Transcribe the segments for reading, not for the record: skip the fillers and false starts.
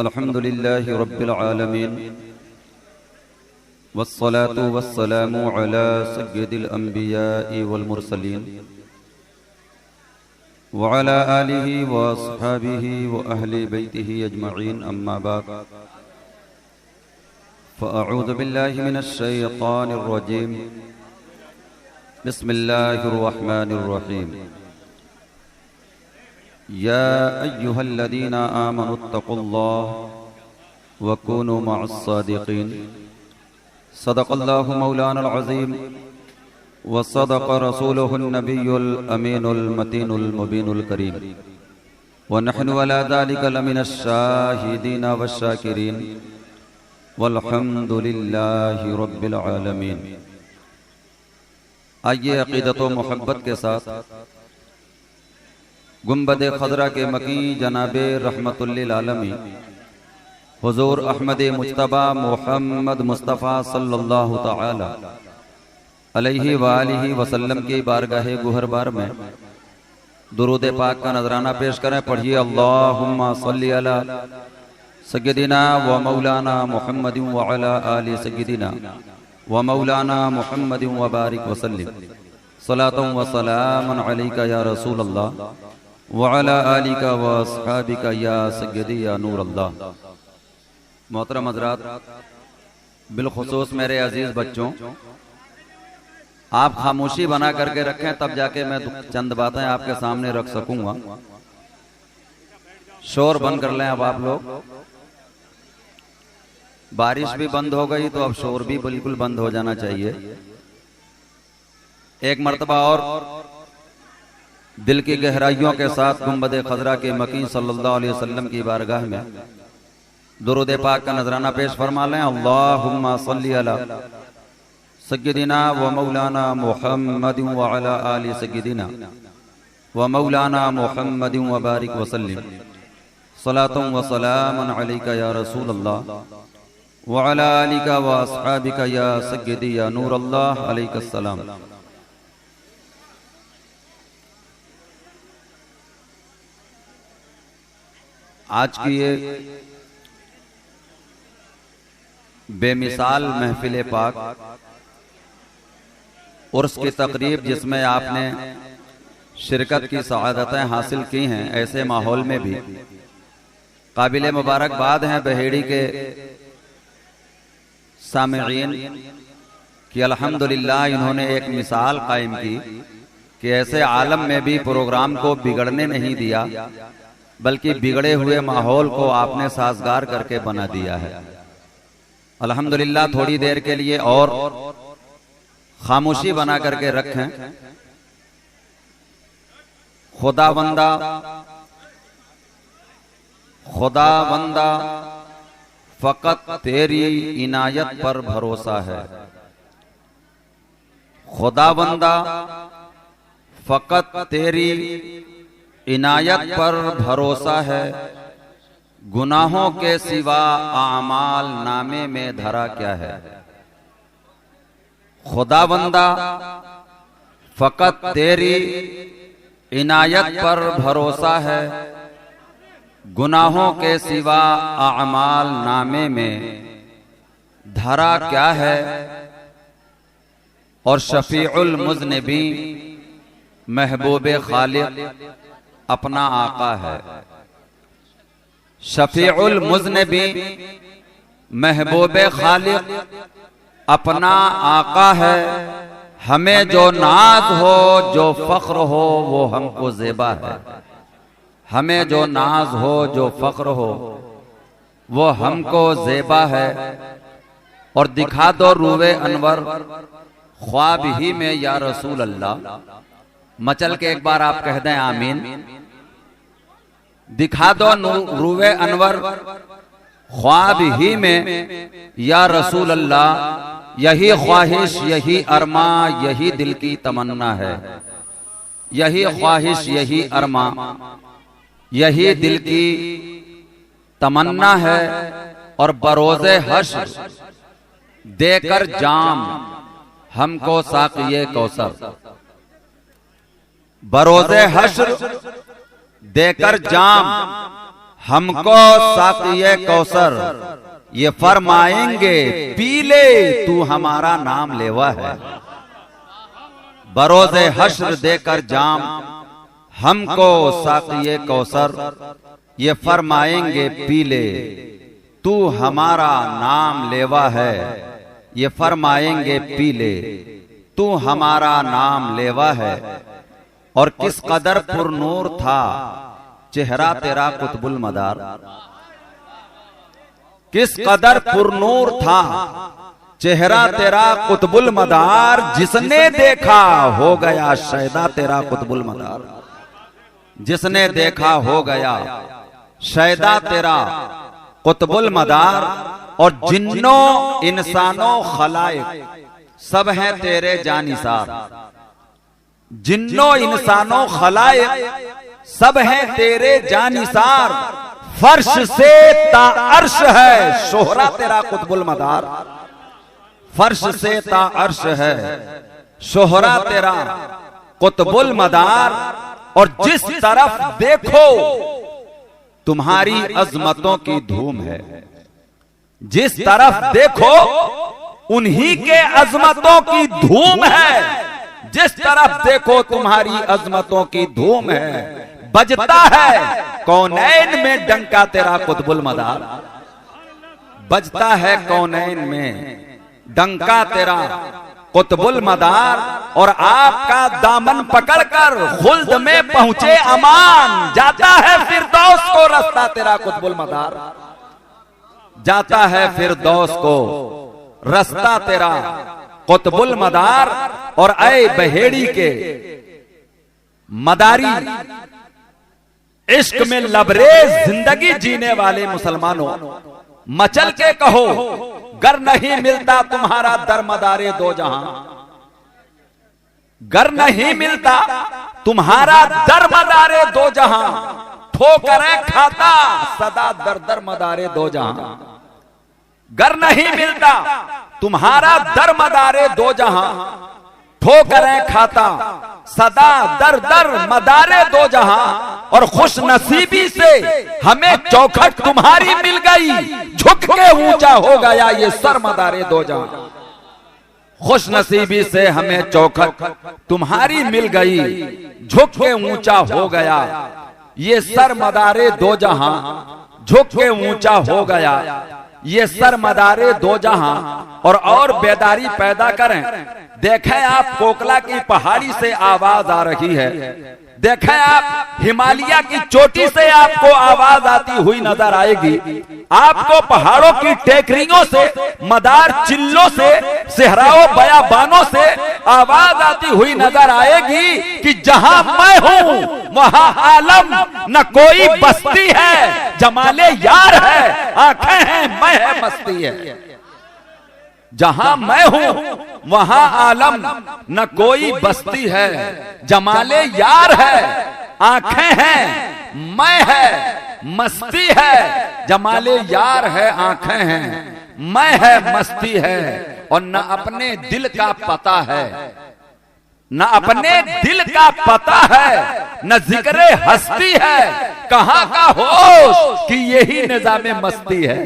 अल्हम्दुलिल्लाहि रब्बिल आलमीन वस्सलातु वस्सलामु अला सय्यिदिल अंबिया'i वल मुरसलीन व अला आलिहि व अस्हाबिहि व अहली बैतिहि अजमईन अम्मा बाद फ़अऊज़ु बिल्लाहि मिनश शैतानिर रजीम बिस्मिल्लाहिर रहमानिर रहीम या अय्युहल्लज़ीना आमनुत्तक़ुल्लाह वकूनू मअस्सादिक़ीन सदक़ल्लाहु मौलानाल अज़ीम व सदक़ रसूलुहुन नबियुल अमीनुल मतीनुल मुबीनुल करीम व नहनु अला ज़ालिका लमिनश शाहिदीन वश्शाकिरीन वल्हम्दुलिल्लाहि रब्बिल आलमीन। आइए अक़ीदत व मोहब्बत के साथ गुंबद खदरा के मकी जनाबे रहमतुल लिल आलमीन हुजूर अहमद मुज्तबा मोहम्मद मुस्तफ़ा सल्लल्लाहु तआला अलैहि व आलिहि वसल्लम की बारगाह गुहरबार में दुरूद पाक का नजराना पेश करें। पढ़िए अल्लाहुम्मा सल्ली अला सय्यदिना व मौलाना मुहम्मदिन व अला आलि सय्यदिना व मौलाना मुहम्मदिन व बारिक वसल्लिम सलातन व सलामन अलैका या रसूल अल्लाह व अला आलिका व अस्हाबिका या सय्यदी या नूर अल्लाह। मोहतरम हज़रात, बिलखुसूस मेरे अजीज बच्चों, आप खामोशी बना करके रखें तब जाके मैं चंद बातें आपके सामने रख सकूंगा। शोर बंद कर लें अब आप लोग। बारिश भी बंद हो गई तो अब शोर भी बिल्कुल बंद हो जाना चाहिए। एक मर्तबा और दिल की गहराइयों के साथ गुंबद खजरा के मकी सल्लल्लाहु अलैहि वसल्लम की बारगाह में दुरूद पाक का नजराना पेश फरमा लें। अल्लाहुम्मा सल्ली अला सय्यदिना व मौलाना मुहम्मदिन व अला आलि सय्यदिना व मौलाना मुहम्मदिन व बारिक वसल्लिम सलातन व सलामन अलैका या रसूल अल्लाह व अला आलिका व अस्हाबिका या सय्यदी या नूर अल्लाह अलैहिस सलाम। आज की ये बेमिसाल महफिल पाक उर्स की तकरीब जिसमें आपने शिरकत की सआदतें हासिल की हैं, ऐसे माहौल में भी काबिल मुबारकबाद हैं बहेड़ी के सामिईन कि अल्हम्दुलिल्लाह इन्होंने एक मिसाल कायम की कि ऐसे आलम में भी प्रोग्राम को बिगड़ने नहीं दिया, बल्कि बिगड़े हुए माहौल को आपने साजगार करके बना दिया है। अल्हम्दुलिल्लाह थोड़ी देर के लिए और खामोशी बना करके रखें। खुदावंदा फकत तेरी इनायत पर भरोसा है। खुदावंदा फकत तेरी इनायत पर भरोसा है, गुनाहों के सिवा आमाल नामे में धरा क्या है। खुदावंदा फकत तेरी इनायत पर भरोसा है, गुनाहों के सिवा आमाल नामे में धरा क्या है। और शफीउल मुज़निबी महबूब खालिक अपना आका है। शफीउल मुज़निबी महबूब खालिक अपना आका है। हमें जो नाज हो जो फख्र हो वो हमको ज़ेबा है। हमें जो नाज हो जो फख्र हो वो हमको ज़ेबा है। और दिखा दो रूवे अनवर ख्वाब ही में या रसूल अल्लाह। मचल के एक बार आप कह दें आमीन। दिखा दो रूवे अनवर ख्वाब ही में या रसूल अल्लाह। यही ख्वाहिश यही अरमा यही दिल की तमन्ना है। यही ख्वाहिश यही अरमा यही दिल की तमन्ना है। और बरोज़े हश्र देकर जाम हमको साक़िए कौसर। बरोज़े हश्र देकर जाम हमको साक़िए कौसर, ये फरमाएंगे पी ले तू हमारा नाम लेवा है। बरोज़े हश्र देकर जाम हमको साक़िए कौसर, ये फरमाएंगे पी ले तू हमारा नाम लेवा है। ये फरमाएंगे पी ले तू हमारा नाम लेवा है। और किस कदर पुरनूर था चेहरा तेरा कुतुबुल मदार, किस कदर पुरनूर था चेहरा तेरा कुतुबुल मदार, जिसने देखा हो गया शैदा तेरा कुतुबुल मदार, जिसने देखा हो गया शैदा तेरा कुतुबुल मदार। और जिन्नों इंसानों खलाइक सब हैं तेरे जानिसार, जिन्नों इंसानों खलाइक सब हैं तेरे जानिसार। फर्श से ताअर्श है शोहरा तेरा कुतुबुल मदार, फर्श से ताअर्श है शोहरा तेरा कुतुबुल मदार। और जिस तरफ देखो तुम्हारी अजमतों की धूम है, जिस तरफ देखो उन्हीं के अजमतों की धूम है, जिस तरफ देखो तुम्हारी अजमतों की धूम है। बजता है कौनैन में डंका तेरा कुतुबुल मदार, बजता है कौनैन में डंका तेरा कुतुबुल मदार। और आपका दामन पकड़कर खुल्द में पहुंचे अमान, जाता है फिरदौस को रास्ता तेरा कुतुबुल मदार, जाता है फिरदौस को रास्ता तेरा कुतुबुल मदार। और ऐ बहेड़ी के मदारी इश्क में लबरेज जिंदगी जीने वाले मुसलमानों, मचल के कहो गर नहीं मिलता तुम्हारा दर मदारे दो जहां, गर नहीं मिलता तुम्हारा दर मदारे दो जहां। ठोकरें खाता सदा दर दर मदारे दो जहां, गर नहीं मिलता तुम्हारा दर मदारे दो जहां। ठोकरें खाता सदा दर दर मदारे दो जहां। और खुश नसीबी से हमें चौखट तुम्हारी मिल गई, झुक के ऊंचा हो गया ये सर मदारे दो जहां। खुश नसीबी से हमें चौखट तुम्हारी मिल गई, झुक के ऊंचा हो गया ये सर मदारे दो जहां, झुक के ऊंचा हो गया ये सर मदारे दो जहां। और बेदारी पैदा करें, देखें आप कोकला की पहाड़ी से आवाज आ रही है, देखें आप हिमालय की चोटी से आपको आवाज आती हुई नजर आएगी, आपको पहाड़ों की टेकरियों से, मदार चिल्लों से, सेहराओं बयाबानों से आवाज आती हुई नजर आएगी कि जहां मैं हूं वहां आलम न कोई बस्ती है, जमाले यार है आंखें हैं मैं है मस्ती है। जहां मैं हूं वहां आलम न कोई बस्ती है, जमाले यार है आंखें हैं मैं है मस्ती है। जमाले यार है आंखें हैं मैं है मस्ती है। और न अपने दिल का पता है, न अपने दिल का पता है, न जिक्र हस्ती है। कहां का होश कि यही निजामे मस्ती है,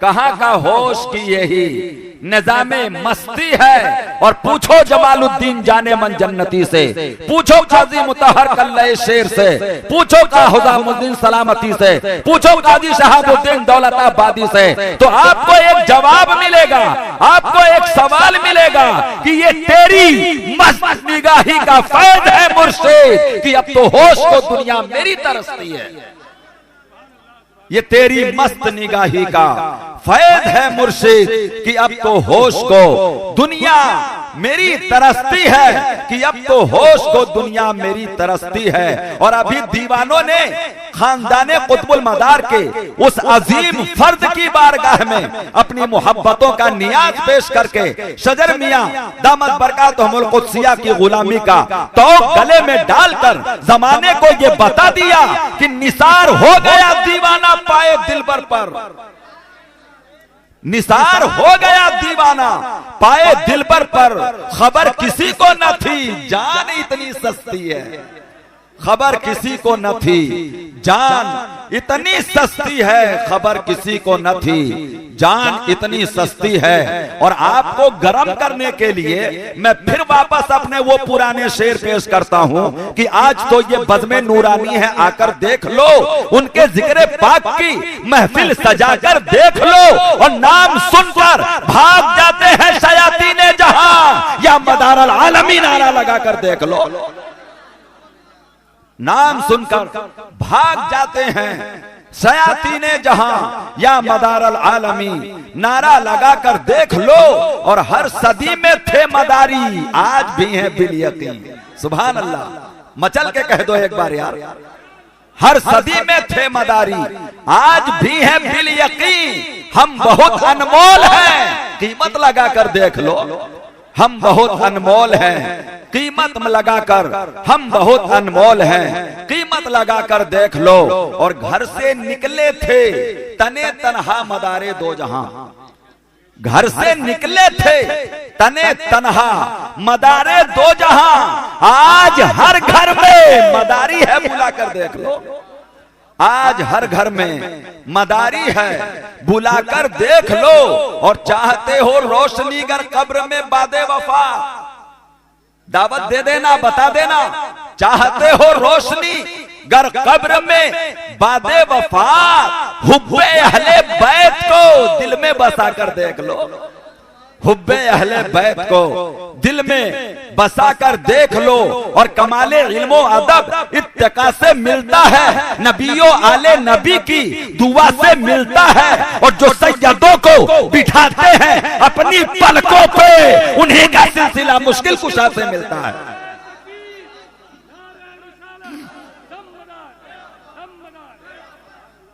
कहां का होश की यही निजामे मस्ती है। और पूछो जमालुद्दीन जाने मन जन्नती से, पूछो काजी मुतहर कल्ले शेर से, पूछो का हुजामुद्दीन सलामती से, पूछो काजी शहाबुद्दीन दौलताबादी से, तो आपको एक जवाब मिलेगा, आपको एक सवाल मिलेगा कि ये तेरी मस्त निगाही का फैज़ है मुर्शिद कि अब तो होश को दुनिया मेरी तरसती है। ये तेरी मस्त निगाही का फैज़ है मुर्शिद कि अब तो होश को दुनिया मेरी तरसती है, कि अब तो होश को दुनिया मेरी तरसती है। और अभी दीवानों ने खानदाने कुतुबुल मदार के उस अजीम फर्द की बारगाह में अपनी मोहब्बतों का नियाज पेश करके शजर मियां दामत बरकातुहुमुल कुद्सिया की गुलामी का तो गले में डालकर जमाने को ये बता दिया कि निसार हो गया दीवाना पाए दिलबर पर, निसार हो गया दीवाना पाए दिलबर पर। खबर किसी को न थी जान इतनी सस्ती है, खबर किसी को न थी, जान इतनी सस्ती है, खबर किसी को न थी, जान इतनी सस्ती है। और आपको गर्म करने के लिए मैं फिर वापस अपने वो पुराने शेर पेश करता हूं कि आज तो ये बज़्मे नूरानी है, आकर देख लो, उनके जिक्र पाक की महफिल सजाकर देख लो, और नाम सुनकर भाग जाते हैं शयातीने जहां, या मदारल आलमी नारा लगाकर देख लो। नाम सुनकर भाग जाते हैं शयातीने जहां, या मदारल आलमी, नारा लगाकर देख लो। और हर सदी में थे मदारी, आज भी हैं बिल यकीन। सुभान अल्लाह, मचल के कह दो एक बार यार। हर सदी में थे मदारी, आज भी हैं बिल यकीन। हम बहुत अनमोल हैं, कीमत लगाकर देख लो। हम बहुत अनमोल हैं, कीमत लगाकर, हम बहुत अनमोल हैं, कीमत लगाकर देख लो। और घर से निकले थे तने तनहा मदारे दो जहां, घर से निकले थे तने तनहा मदारे दो जहां, आज हर घर में मदारी है, बुलाकर देख लो। आज हर घर में मदारी है, बुलाकर देख लो। और चाहते हो रोशनी गर कब्र में बादे वफा, दावत दे देना, बता देना। चाहते हो रोशनी गर कब्र में बादे वफा, हुब्बे अहले बैत को दिल में बसा कर देख लो। हुब्बे अहले बैत को दिल में बसा कर देख लो। और कमाले इल्मो अदब इत्तका से मिलता है, नबियों आले नबी की दुआ से मिलता है। और जो सैयदों को बिठाते हैं अपनी पलकों पे, उन्हीं का सिलसिला मुश्किल कुशा से मिलता है।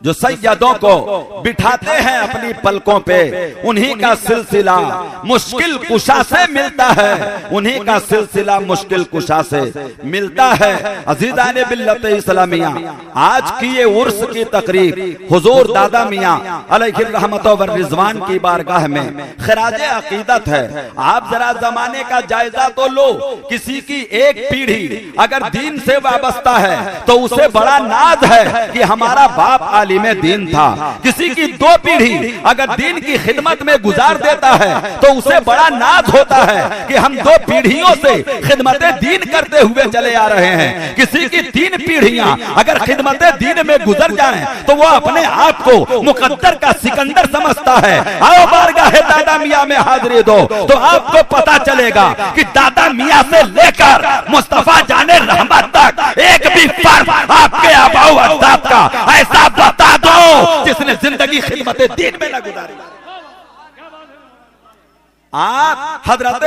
जो सैयदों को बिठाते हैं अपनी पलकों पे, उन्हीं का सिलसिला मुश्किल कुशा से मिलता है, उन्हीं का सिलसिला मुश्किल कुशा से मिलता है। अज़ीज़ाने बिल्लत इस्लामिया, आज की ये उर्स की तकरीब हुजूर दादा मियां अलैहि रहमत व रिज़वान की बारगाह में खिराजे अकीदत है। आप जरा जमाने का जायजा तो लो। किसी की एक पीढ़ी अगर दीन से वाबस्ता है तो उसे बड़ा नाज है कि हमारा बाप आलिम में दीन था। किसी की दो पीढ़ी अगर दीन की खिदमत में गुजार देता है तो उसे बड़ा नाज होता है कि हम दो पीढ़ियों से खिदमत दीन करते हुए चले आ रहे हैं। किसी की 3 पीढ़ियां अगर खिदमत दीन में गुजर जाएं तो वो अपने आप को मुकद्दर का सिकंदर समझता है। आओ बारगाह दादा मियां में हाजिरी दो तो आपको पता चलेगा कि दादा मियां से लेकर मुस्तफा जाने रहमत तक एक भी फर्क आपके आबाओ अजदाद का ऐसा बता दो जिसने जिंदगी खिदमत दीन में न गुजारी। आप हजरत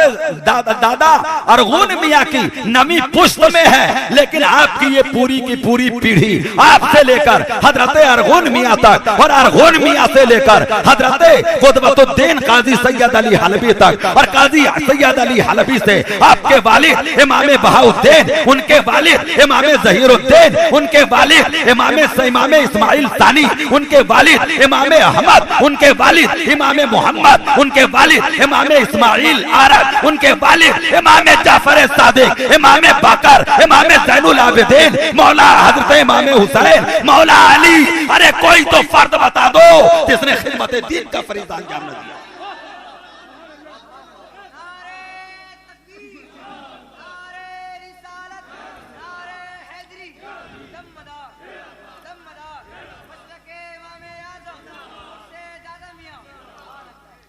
दादा अरगून मियां की नमी पुश्त में है, लेकिन आपकी ये पूरी की पूरी पीढ़ी आपसे लेकर हजरत अरगून मियां तक और अरगून मियां से लेकर हजरत कुतुबुद्दीन काजी सैयद अली हलबी तक और काजी सैयद अली हलबी से आपके वालिद इमाम बहाउद्दीन, उनके वालिद इमाम ज़हीरुद्दीन, उनके वालिद इमाम इस्माइल सानी, उनके वालिद इमाम अहमद, उनके वालिद इमाम मोहम्मद, उनके वालिद इमाम इस्माइल आरब, उनके वालिद इमाम जाफर सादिक, इमाम बकर, इमाम ज़ैनुल आबिदीन, मौला हजरत इमाम हुसैन, मौला अली। अरे कोई तो फर्द बता दो जिसने खिदमत दीन का फरीज़ा अंजाम न दिया।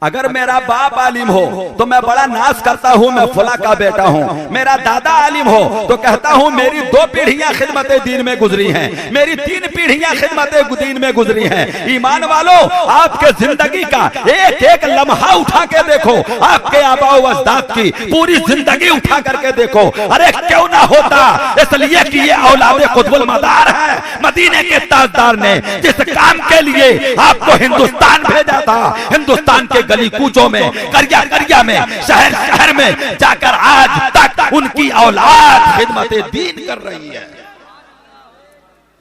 अगर मेरा बाप आलिम हो तो मैं बड़ा नाज करता हूँ, मैं फुला का बेटा हूँ। मेरा दादा आलिम हो तो कहता हूँ मेरी 2 पीढ़ियां खिदमत दीन में गुजरी हैं, मेरी 3 पीढ़ियां खिदमत दीन में गुजरी हैं। ईमान वालों, आपके जिंदगी का एक एक लम्हा उठा के देखो, आपके आबाओ अजदाद की पूरी जिंदगी उठा करके देखो। अरे क्यों ना होता, इसलिए कि ये औलाद कुतुबुल मदार है। मदीने के ताजदार ने जिस काम के लिए आपको हिंदुस्तान भेजा था, हिंदुस्तान के गली कूचों में, करिया करिया में, शहर शहर में जाकर आज तक उनकी औलाद खिदमत दीन कर रही है,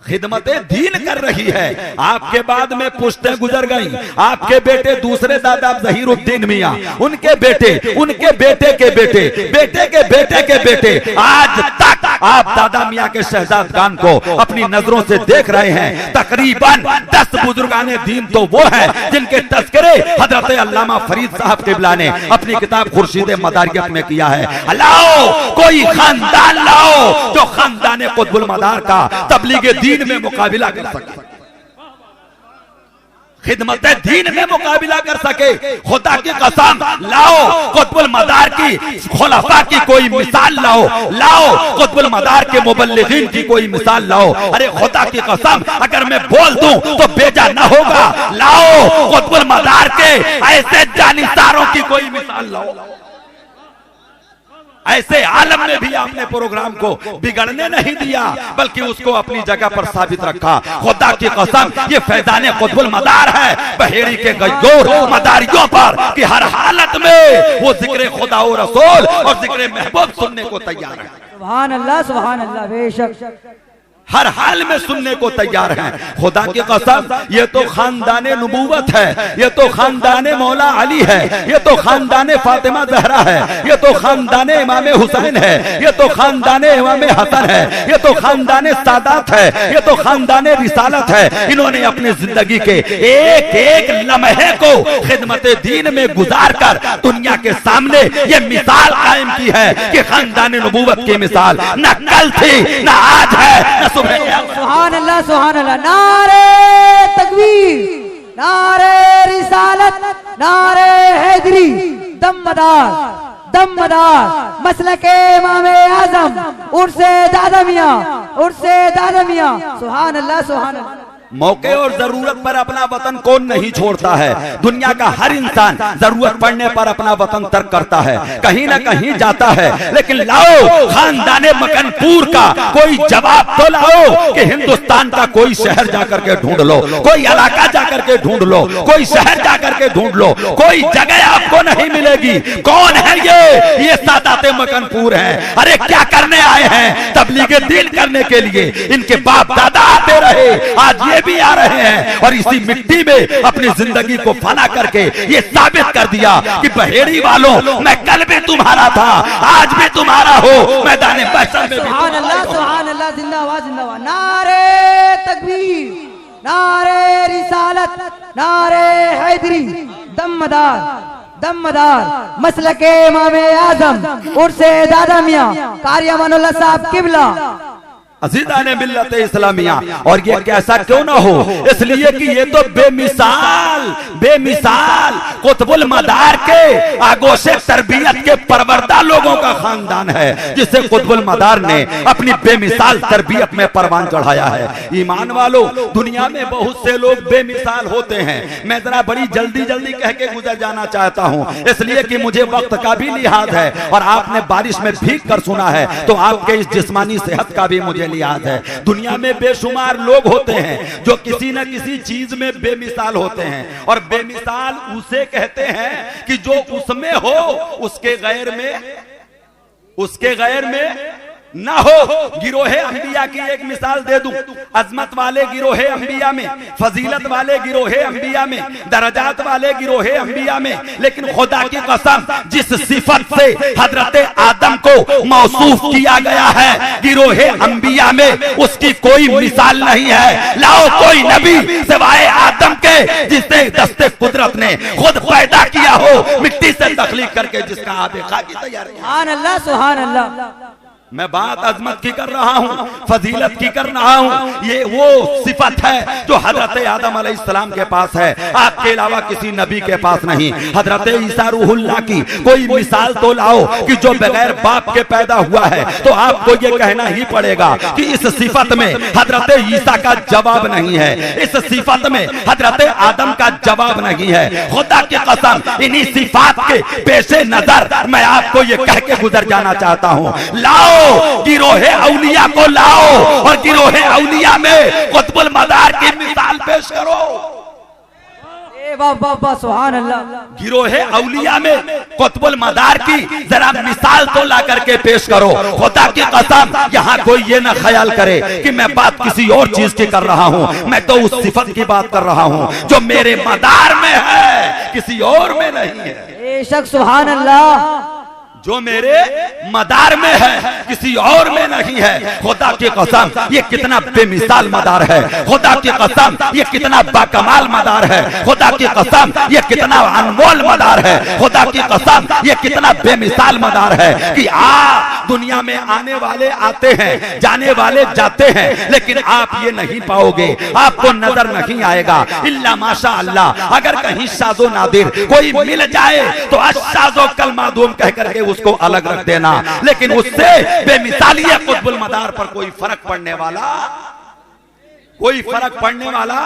खिदमत दीन कर रही है। आपके बाद में पुश्तें गुजर गई, आपके बेटे दूसरे दादा ज़हीरुद्दीन मियां, उनके बेटे, उनके बेटे के बेटे, बेटे के बेटे के बेटे, आज तक आप दादा मियाँ के शहजादगान को अपनी नजरों से देख रहे हैं। तकरीबन 10 बुजुर्गाने दीन तो वो हैं जिनके तस्करे हजरत अल्लामा फरीद साहब किबला ने अपनी किताब खुर्शीद मदारियत में किया है। लाओ कोई खानदान लाओ जो खानदान कुतुबुल मदार का तबलीग दीन में मुकाबिला कर सके, खिदमत दीन में मुकाबिला कर सके। खुदा की कसम लाओ कुतुबुल मदार की खुलफा की कोई मिसाल लाओ, लाओ कुतुबुल मदार के मुबल्लिगीन की कोई मिसाल लाओ। अरे खुदा की कसम अगर मैं बोल दूं तो बेजा न होगा। लाओ कुतुबुल मदार के ऐसे जानिसारों की कोई मिसाल लाओ। ऐसे आलम में भी आपने प्रोग्राम को बिगड़ने नहीं दिया, बल्कि उसको अपनी जगह पर साबित रखा। खुदा की कसम ये फैजाने कुतुबुल मदार है बहेड़ी के गजगोर मदारियों पर कि हर हालत में वो जिक्र खुदा और रसूल और जिक्र महबूब सुनने को तैयार है। सुभान अल्लाह बेशक हर हाल में सुनने को तैयार हैं। खुदा की कसम ये तो खानदाने नबूवत है, ये तो खानदाने मौला अली है, ये तो खानदाने फातिमा जहरा है, ये तो खानदाने इमाम हुसैन है, ये तो खानदाने इमाम हसन है, ये तो खानदाने सादात है, ये तो खानदाने रिसालत है। इन्होंने अपनी जिंदगी के एक एक लम्हे को खिदमत दीन में गुजार कर दुनिया के सामने ये मिसाल कायम की है कि खानदाने नबूवत की मिसाल न कल थी न आज है न सुभान अल्लाह नारे तकबीर, नारे रिसालत, नारे हैदरी, दमदार मसलके इमाम आजम उर्से दादा मियां। सुभान अल्लाह। मौके और जरूरत पर अपना वतन कौन नहीं छोड़ता है। दुनिया का हर इंसान जरूरत पड़ने पर अपना वतन तर्क करता है, कहीं ना कहीं जाता है। लेकिन लाओ खानदाने मकनपुर का कोई जवाब तो लाओ कि हिंदुस्तान का कोई शहर जाकर के ढूंढ लो, कोई इलाका जाकर के ढूंढ लो, कोई शहर जाकर के ढूंढ लो, कोई जगह आपको नहीं मिलेगी। कौन है ये सादाते मकनपुर हैं। अरे क्या करने आए हैं? तबलीग दीन करने के लिए इनके बाप दादा आते रहे, आज ये भी आ रहे हैं और इसी मिट्टी में अपनी जिंदगी को फना करके ये साबित कर दिया कि बहेड़ी वालों मैं कल भी तुम्हारा था, आज भी तुम्हारा हो, मैदान महशर में भी। सुभान अल्लाह जिंदाबाद जिंदाबाद। नारे तकबीर, नारे रिसालत, नारे हैदरी, दमदार मसलके इमाम आजम उर्से दादा मियां कारी अमानुल्लाह साहब किबला अज़ीज़ाने मिल्लत इस्लामिया। और ये कैसा क्यों ना हो, इसलिए कि ये तो बेमिसाल कुतुबुल मदार के आगोशे तरबियत के परवरदा लोगों का खानदान है, जिसे कुतुबुल मदार ने अपनी बेमिसाल तरबियत में परवान चढ़ाया है। ईमान वालों, दुनिया में बहुत से लोग बेमिसाल होते हैं। मैं जरा बड़ी जल्दी कह के गुजर जाना चाहता हूँ, इसलिए कि मुझे वक्त का भी लिहाज है और आपने बारिश में भीग कर सुना है तो आपके इस जिस्मानी सेहत का भी मुझे लिहाज है। दुनिया में बेशुमार लोग होते हैं जो किसी न किसी चीज में बेमिसाल होते हैं, और बेमिसाल उसे कहते हैं कि जो उसमें हो उसके गैर में ना हो। गिरोहे अंबिया की एक मिसाल दे दूं, अजमत वाले गिरोहे अंबिया में, फजीलत वाले गिरोहे अंबिया में, दरजात वाले गिरोहे अंबिया में, लेकिन खुदा की कसम जिस सिफत से हजरत आदम को मौसूफ किया गया है गिरोहे अंबिया में, उसकी कोई मिसाल नहीं है। लाओ कोई नबी सिवाय आदम के जिसे दस्ते कुदरत ने खुद पैदा किया हो, मिट्टी से तख्लीक करके जिसका आबे खाकी तैयार किया। सुभान अल्लाह। मैं बात अजमत की कर रहा हूँ, फजीलत की कर रहा हूँ। ये वो सिफत है जो हजरत आदम अलैहिस्सलाम के पास है, आपके अलावा किसी नबी के पास नहीं। हजरत ईसा रूहुल्लाह की कोई मिसाल तो लाओ कि जो बगैर बाप के पैदा हुआ है, तो आपको ये कहना ही पड़ेगा कि इस सिफत में हजरत ईसा का जवाब नहीं है, इस सिफत में हजरत आदम का जवाब नहीं है। खुदा की कसम इन्हीं सिफात के पेशे नजर मैं आपको ये कह के गुजर जाना चाहता हूँ, लाओ गिरोहे औलिया को लाओ और गिरोहे औलिया में कुतुबुल मदार की मिसाल पेश करो। सुभान अल्लाह। गिरोहे औलिया में कुतुबुल मदार की जरा मिसाल तो ला करके पेश करो। खुदा की कसम यहाँ कोई ये ना ख्याल करे कि मैं बात किसी और चीज की कर रहा हूँ, मैं तो उस सिफत की बात कर रहा हूँ जो मेरे मदार में है, किसी और में नहीं है। बेशक सुभान अल्लाह। जो मेरे मदार में है, किसी और में नहीं है। खुदा की कसम ये कितना बेमिसाल मदार है, खुदा की कसम ये कितना बाकमाल मदार है, खुदा की कसम ये कितना अनमोल मदार है, खुदा की कसम ये कितना बेमिसाल मदार है कि आप दुनिया में आने वाले आते हैं, जाने वाले जाते हैं, लेकिन आप ये नहीं पाओगे, आपको नजर नहीं आएगा इल्ला माशा अल्लाह। अगर कहीं शादो नादिर कोई मिल जाए तो अशादो कल मादूम कह करके उसको अलग रख देना, लेकिन उससे बेमिसाली कुतुबुल मदार पर कोई फर्क पड़ने वाला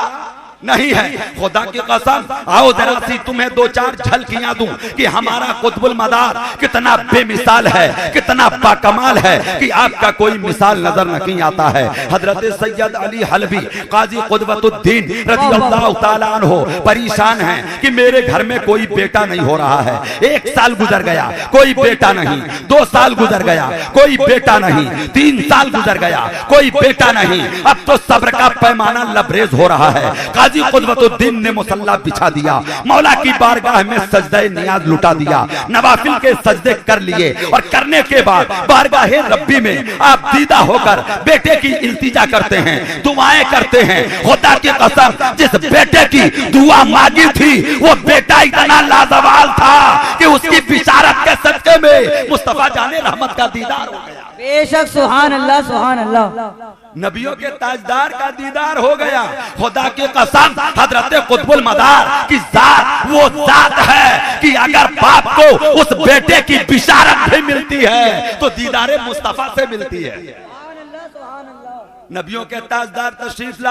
नहीं है। खुदा की कसम आओ जरा सी तुम्हें दो चार झलकियां दूं कि हमारा कुतुबुल मदार कितना बेमिसाल है, कितना बाकमाल है कि आपका कोई मिसाल नजर नहीं आता है। हजरत सैयद अली हलवी काजी कुतुबुद्दीन रज़ियल्लाहु ताला अन्हु परेशान हैं कि मेरे घर में कोई बेटा नहीं हो रहा है। 1 साल गुजर गया कोई बेटा नहीं, 2 साल गुजर गया कोई बेटा नहीं, 3 साल गुजर गया कोई बेटा नहीं। अब तो सब्र का पैमाना लबरेज हो रहा है। काजी कुतुबुद्दीन ने मुसल्ला बिछा दिया, मौला की बारगाह में सजदे नियाज लुटा दिया, नवाफिल के सजदे कर लिए और करने के बाद बारगाह रब्बी में आप दीदा होकर बेटे की इल्तिजा करते हैं, दुआएं करते हैं। खुदा की कसम जिस बेटे की दुआ मांगी थी वो बेटा इतना लाजवाल था कि उसकी बिशारत के सदके में मुस्तफा जाने रहमत का दीदार हो गया। बेशक सुभान अल्लाह सुभान अल्लाह। नबियों के ताजदार का दीदार हो गया। खुदा की कसम हजरत कुतुबुल मदार की जात वो जात है कि अगर बाप को उस बेटे की बिशारत भी मिलती है तो दीदारे मुस्तफा से मिलती है। नबियों के ताजदार तशरीफ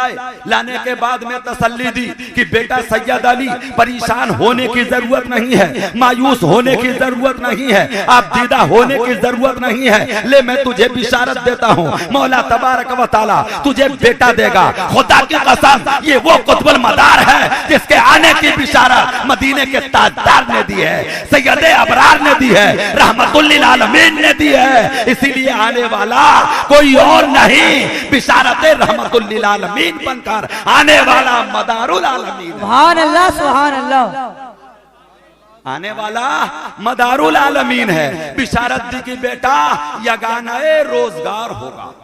लाने के बाद में तसल्ली दी कि बेटा सैयद अली परेशान होने की जरूरत नहीं है, मायूस होने की जरूरत नहीं है, आप दीदा होने की जरूरत नहीं है। ले मैं तुझे बिशारत देता हूँ, मौला तबारक व तआला तुझे बेटा देगा। खुदा की कसम ये वो कुतुबुल मदार है जिसके आने की बिशारत मदीने के ताजदार ने दी है, सैयद अबरार ने दी है, रहमतुल लिल आलमीन ने दी है। इसीलिए आने वाला कोई और नहीं, रहमतुल लिल आलमीन बनकर आने वाला मदारुल आलमीन। सुभान अल्लाह सुभान अल्लाह। आने वाला मदारुल आलमीन है। बिशारत दी कि बेटा यगानाए रोजगार होगा,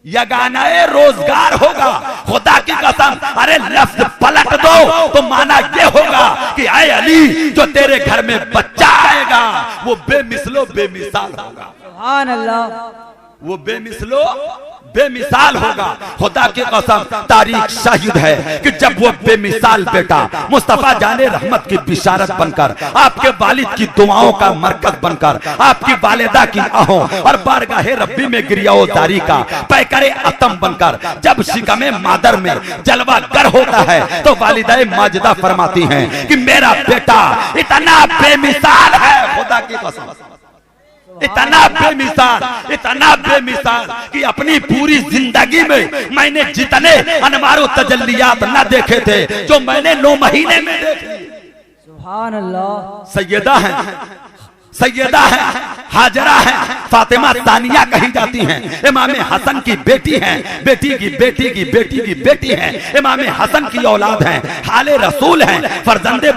यगानाए रोजगार होगा। खुदा की कसम अरे लफ्ज पलट दो तो माना ये होगा कि आए अली जो तेरे घर में बच्चा आएगा वो बेमिसलो बेमिसाल होगा। सुभान अल्लाह। वो बेमिसलो बेमिसाल होगा। खुदा की कसम तारीख शाहिद है कि जब वो बेमिसाल बेटा मुस्तफा जाने रहमत की बिशारत बनकर, आपके वालिद की दुआओं का मरकज बनकर, आपकी वालिदा की आहों और बारगाहे रब्बी में गिरियाओदारी का पैकरे अतम बनकर जब शिकमे मादर में जलवा गर होता है तो वालिदाए माजिदा फरमाती हैं कि मेरा बेटा इतना बेमिसाल है। खुदा की कसम इतना बेमिसाल कि अपनी पूरी जिंदगी में मैंने जितने अनवारो तजल्लियात न देखे थे जो मैंने 9 महीने में देखे। सुभान अल्लाह। सैयदा है, हाजरा है, फातिमा तानिया कही जाती हैं, इमाम हसन की बेटी हैं, बेटी की बेटी की बेटी की बेटी हैं, इमाम हसन की औलाद हैं, हाले रसूल हैं, फरजंदे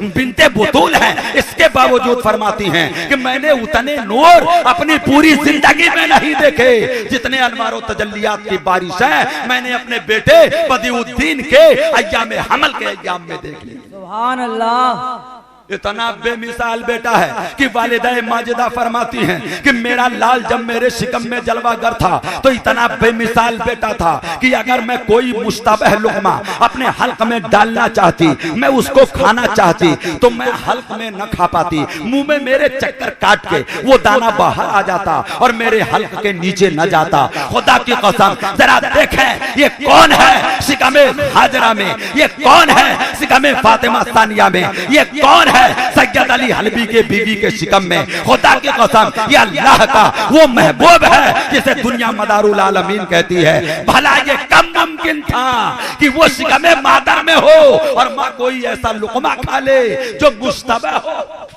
बिनते बुतूल हैं। इसके बावजूद फरमाती हैं कि मैंने उतने नूर अपनी पूरी जिंदगी में नहीं देखे जितने अनवारो तजल्लियात की बारिश है मैंने अपने बेटे बदिउद्दीन के अय्याम हमल के अय्याम में देख ली। सुभान अल्लाह। इतना बेमिसाल बेटा है कि वालिदाए माजिदा फरमाती हैं कि मेरा लाल जब मेरे शिकम में जलवागर था तो इतना बेमिसाल बेटा था कि अगर मैं कोई मुश्तबह लुक़मा अपने हल्क में डालना चाहती, मैं उसको खाना चाहती तो मैं हल्क में न खा पाती, मुंह में मेरे चक्कर काट के वो दाना बाहर आ जाता और मेरे हल्क के नीचे न जाता। खुदा की कसम जरा देखें ये कौन है शिकमे हाजरा में, ये कौन है शिकमे फातिमा सानिया में, ये कौन है सैयद अली हलवी के बीवी के शिकम में। खुदा की कसम ये अल्लाह का वो महबूब है जिसे दुनिया मदारुल आलमीन कहती है। भला ये कम मुमकिन था कि वो शिकमे मादर में हो और माँ कोई ऐसा लुक़मा खा ले जो मुश्तबह हो।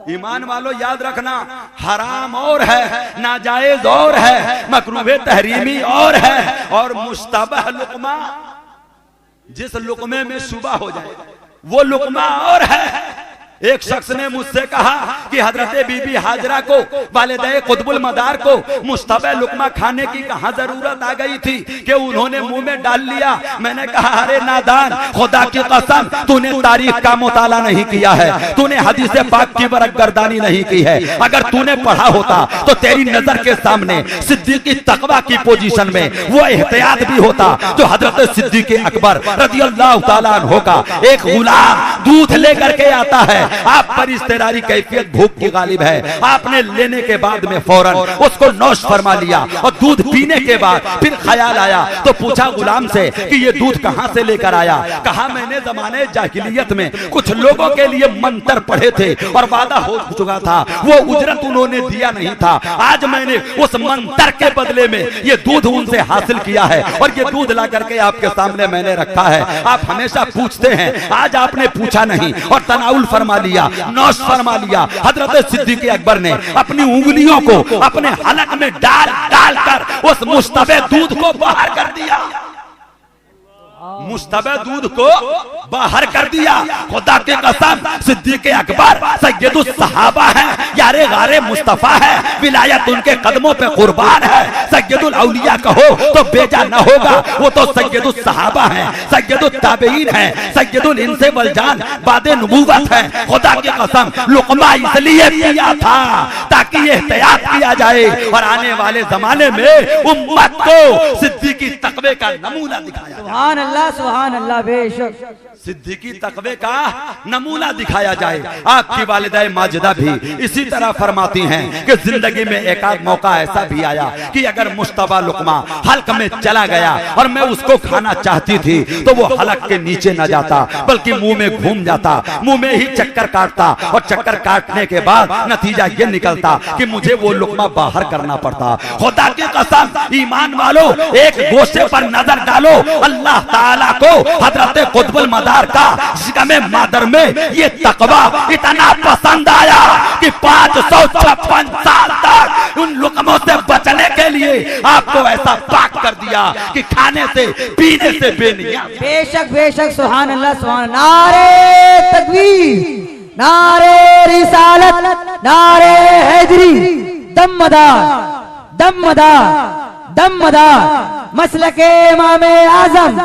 ईमान वालों याद रखना, हराम और है, नाजायज और है, मकरूह तहरीमी और है, और मुश्तबह लुक़मा जिस लुक़मे में शुबह हो जाए वो लुक़मा और है। एक शख्स ने मुझसे कहा कि हजरत बीबी हाजरा को वालिदे कुतुबुल मदार को मुश्तबा लुकमा खाने की कहां जरूरत आ गई थी कि उन्होंने मुंह में डाल लिया। मैंने कहा अरे नादान, खुदा की कसम तूने तारीख का मुताला नहीं किया है, तूने हदीस पाक की बरकगर्दानी नहीं की है। अगर तूने पढ़ा होता तो तेरी नजर के सामने सिद्दीकी तकवा की पोजीशन में वो एहतियात भी होता जो हजरत सिद्दीक अकबर रज़ियल्लाहु ताला अन्हु का एक गुलाम दूध लेकर के आता है। आप पर इस्तेरारी कैफियत भूख की गालिब है, आपने लेने के बाद में फौरन उसको नौश फरमा लिया और दूध पीने के बाद फिर ख्याल आया तो पूछा गुलाम से कि ये दूध कहां से लेकर आया। कहा मैंने जमाने जाहिलियत में कुछ लोगों के लिए मंत्र पढ़े थे और वादा हो चुका था, वो उजरत उन्होंने दिया नहीं था। आज मैंने उस मंत्र के बदले में ये दूध उनसे हासिल किया है और ये दूध ला करके आपके सामने मैंने रखा है। आप हमेशा पूछते हैं, आज आपने पूछा नहीं और तनाउल फरमा लिया, नौश फरमा लिया। हजरत सिद्दीक अकबर ने अपनी उंगलियों को अपने हलक में डाल डाल कर उस मुश्तबे दूध को बाहर कर दिया, मुश्तबे दूध को बाहर कर दिया। खुदा की कसम सिद्दीक अकबर सैयदुस सहाबा है, यारे गारे मुस्तफा है, विलायत उनके कदमों पे कुर्बान है। सैयदुल औलिया कहो तो बेजा न होगा, वो तो सैयदुस सहाबा है, सैयदुत ताबईन है, सैयदुल इंसे वल जान बादे नबूवत है। खुदा की कसम लुकमा इसलिए दिया था ताकि एहतियात किया जाए और आने वाले जमाने में उम्मत को सिद्दीकी तकवे का नमूना दिखाया जाए। सुभान अल्लाह, बेशक सिद्दीकी तकवे का नमूना दिखाया जाए। आपकी वालिदा माजिदा भी इसी तरह फरमाती हैं कि जिंदगी में एक आध मौका ऐसा भी आया कि अगर मुश्तबा लुकमा हल्क में चला गया और मैं उसको खाना चाहती थी तो वो हलक के नीचे न जाता बल्कि मुंह में घूम जाता, मुंह में ही चक्कर काटता और चक्कर काटने के बाद नतीजा ये निकलता कि मुझे वो लुकमा बाहर करना पड़ता। खुदा की कसम ईमान वालों, एक गोशे पर नजर डालो, अल्लाह ताला को हजरत कुतुबुल मदार का जिस्म मादर में ये तकवा इतना पसंद आया कि 556 साल तक उन लुकमों से बचने के लिए आपको ऐसा पाक कर दिया कि खाने से पीने से बेनिया। बेशक बेशक, सुभान अल्लाह, सुभान। नारे तकबीर, नारे रिसालत, नारे हैदरी, दमदार दमदार दमदार, मसलके इमाम आजम,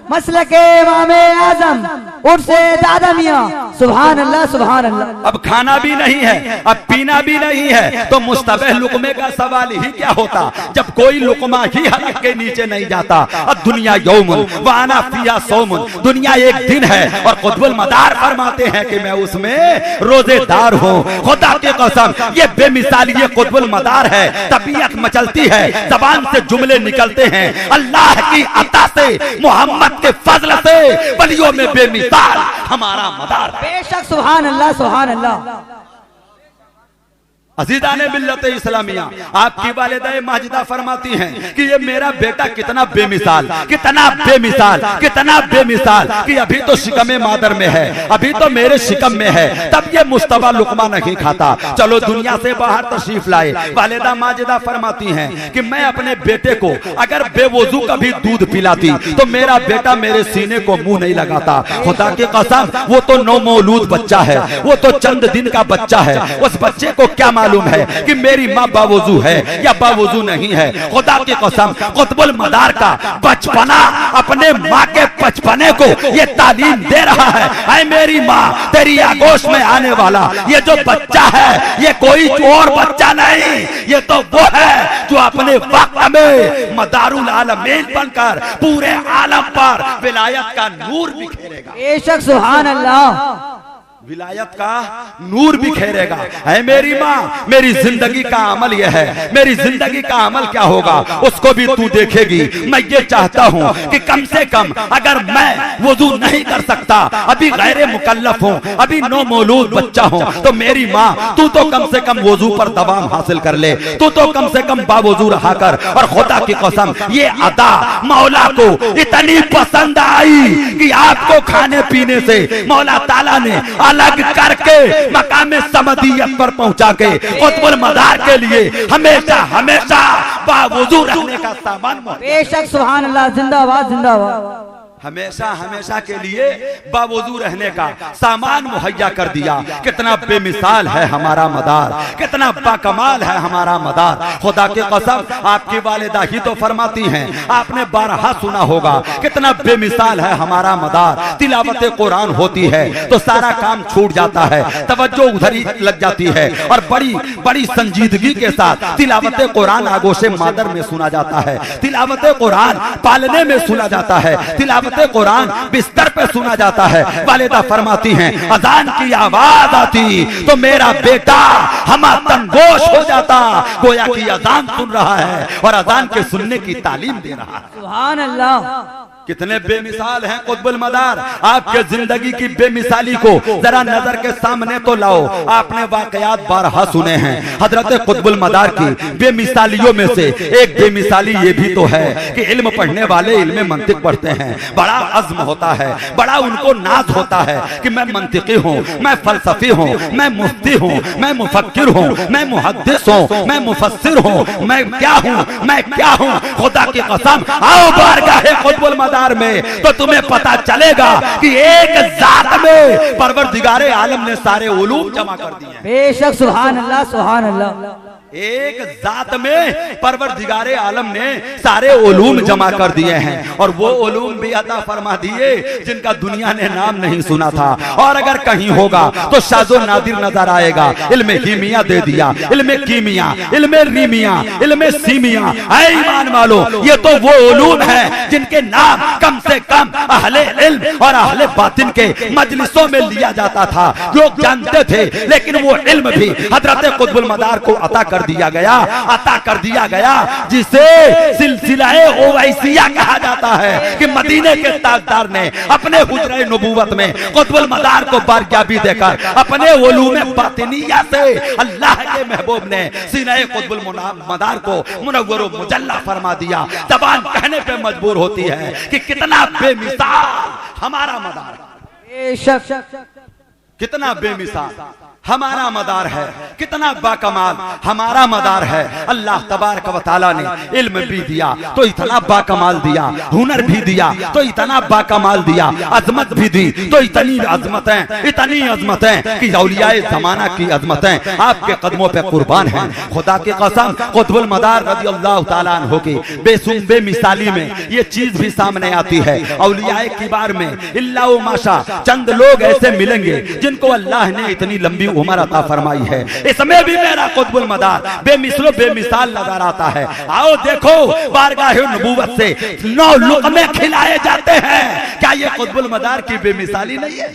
मसलके इमाम आजम उर्से दादा मियां, सुभान अल्लाह सुभान अल्लाह। अब खाना भी नहीं है, अब पीना भी नहीं है तो मुस्तबह लुकमे का सवाल ही क्या होता जब कोई लुकमा ही हलक के नीचे नहीं जाता। अब दुनिया यौमुन वाना फिया सौमुन, दुनिया एक दिन है और कुतुबुल मदार फरमाते हैं कि मैं उसमें रोजेदार हूँ। खुदा की कसम ये बेमिसाल ये कुतुबुल मदार है, तबीयत मचलती है, जबान से जुमले निकलते हैं अल्लाह की अता से, मोहम्मद के फजल से, वलियों में बेमिसाल हमारा मदार। बेशक, सुभान अल्लाह सुभान अल्लाह। अजीज़ाने मिल्लत इस्लामिया, आपकी वालिदा माजिदा फरमाती हैं कि ये मेरा बेटा कितना बेमिसाल, कितना बेमिसाल, कितना बेमिसाल कि अभी तो शिकम मादर में है, अभी तो मेरे शिकम में है, तब ये मुश्तबा लुकमा नहीं खाता। चलो दुनिया से बाहर तशरीफ लाए। वालिदा माजिदा फरमाती हैं कि मैं अपने बेटे को अगर बेवजू कभी दूध पिलाती तो मेरा बेटा मेरे सीने को मुंह नहीं लगाता। खुदा की कसम वो तो नौमौलूद बच्चा है, वो तो चंद दिन का बच्चा है, उस बच्चे को क्या मालूम है कि मेरी माँ बावजू है या बावजू नहीं है। खुदा की कसम कुतुबुल मदार का बचपना अपने माँ के बचपने को ये तालीम दे रहा है। ऐ मेरी माँ, तेरी आगोश में आने वाला ये जो बच्चा है ये कोई और बच्चा नहीं, ये तो वो है जो अपने वक्त में मदारुल आलमीन बनकर पूरे आलम पर विलायत का नूर बिखेरेगा। बेशक, सुभान अल्लाह, विलायत का नूर बिखेरेगा। है मेरी माँ, मेरी जिंदगी का अमल यह है, मेरी जिंदगी का अमल क्या होगा उसको भी तू देखेगी। मैं ये चाहता हूँ कि कम से कम अगर मैं वुजू नहीं कर सकता, अभी गैर मुकल्लफ हूँ, अभी नौमौलूद बच्चा हूँ, तो मेरी माँ तू तो कम से कम वुजू पर दवाम हासिल कर ले, तू तो कम से कम बावजू रहा कर। और खुदा की कसम ये अदा मौला को इतनी पसंद आई कि आपको खाने पीने से मौला ताला ने अलग करके मकाम समदियत पर पहुंचा के कुतुबुल मदार के लिए हमेशा हमेशा बावजू रहने का सामान। बेशक, सुभान अल्लाह, जिंदाबाद जिंदाबाद। हमेशा हमेशा के लिए बावजूद रहने का सामान मुहैया कर दिया। कितना बेमिसाल है हमारा मदार, कितना बाकमाल है हमारा मदार। खुदा की कसम आपकी वालिदा ही तो फरमाती हैं, आपने बारहा सुना होगा, कितना बेमिसाल है हमारा मदार। तिलावत कुरान होती है तो सारा काम छूट जाता है, तवज्जो उधर ही लग जाती है और बड़ी बड़ी संजीदगी के साथ तिलावत कुरान आगोशे मादर में सुना जाता है, तिलावत कुरान पालने में सुना जाता है, तिलावत कुरान बिस्तर पे सुना जाता है। वालिदा फरमाती हैं अजान की आवाज आती तो मेरा बेटा हम तंगोश हो जाता, गोया कि अजान सुन रहा है और अजान के सुनने की तालीम दे रहा है। सुभान अल्लाह। कितने बेमिसाल हैं कुतुबुल मदार। आपके जिंदगी की बेमिसाली को जरा नजर के सामने तो लाओ। आपने वाकयात बारहा सुने हैं हजरत कुतुबुल मदार की बेमिसालियों में से एक बेमिसाली ये भी तो है कि इल्म पढ़ने वाले इल्म मंतिक पढ़ते हैं, बड़ा अज़्म होता है, बड़ा उनको नाज होता है कि मैं मंतिकी हूँ, मैं फलसफी हूँ, मैं मुफ्ती हूँ, मैं मुफक्किर हूँ, मैं मुहद्दिस हूँ, मैं मुफस्सिर हूँ, मैं क्या हूँ, मैं क्या हूँ। खुदा की कसम आओ बारगाहे कुतुबुल मदार में तो तुम्हें पता चलेगा कि एक जात में परवरदिगारे आलम ने सारे उलूम जमा कर दिए। बेशक सुभान अल्लाह सुभान अल्लाह। एक जात में परवरदिगारे आलम ने सारे उलूम जमा कर दिए हैं और वो उलूम भी अता फरमा दिए जिनका दुनिया ने नाम नहीं सुना था। और अगर कहीं होगा तो शाज़ो नादिर नजर आएगा। इल्मे कीमिया दे दिया, इल्मे कीमिया, इल्मे रीमिया, इल्मे सीमिया। ऐ ईमान वालो ये तो वो उलूम है जिनके नाम कम से कम अहले इल्म और अहले बातिन के मजलिसों में लिया जाता था, लोग जानते थे। लेकिन वो इल्म भी हजरत कुतुबुल मदार को अता कर दिया गया जिसे सिलसिलाए ओवैसिया कहा जाता है कि मदीने के ताजदार ने अपने हुजरे नबूवत में कुतुबुल मदार को बारगाबी देकर अपने उलूम बातिनिया से अल्लाह के महबूब ने सीने कुतुबुल मदार को मुनव्वर व मुजल्ला फरमा दिया। ज़बान कहने पे मजबूर होती है कि कितना बेमिसाल हमारा मदार, कितना बेमिसाल हमारा मदार है, कितना बाकमाल हमारा मदार है। अल्लाह तबारक व तआला ने इल्म भी दिया तो इतना बाकमाल दिया, हुनर भी दिया तो इतना बाकमाल दिया, अजमत भी दी तो इतनी अजमतें कि औलियाए जमाना की अजमतें आपके कदमों पे कुर्बान हैं। खुदा की कसम कुतुबुल मदार रज़ियल्लाहु तआला अन्हु की बेमिसाली में ये चीज भी सामने आती है। औलियाए किबार में इल्ला व माशा चंद लोग ऐसे मिलेंगे जिनको अल्लाह ने इतनी लंबी उम्र अता फरमाई है। इसमें भी मेरा कुतुबुल मदार बेमिसलो बेमिसाल नजर आता है। आओ देखो बारगाहे नबूवत से 9 लुक़मे खिलाए जाते हैं, क्या ये कुतुबुल मदार की बेमिसाली नहीं है?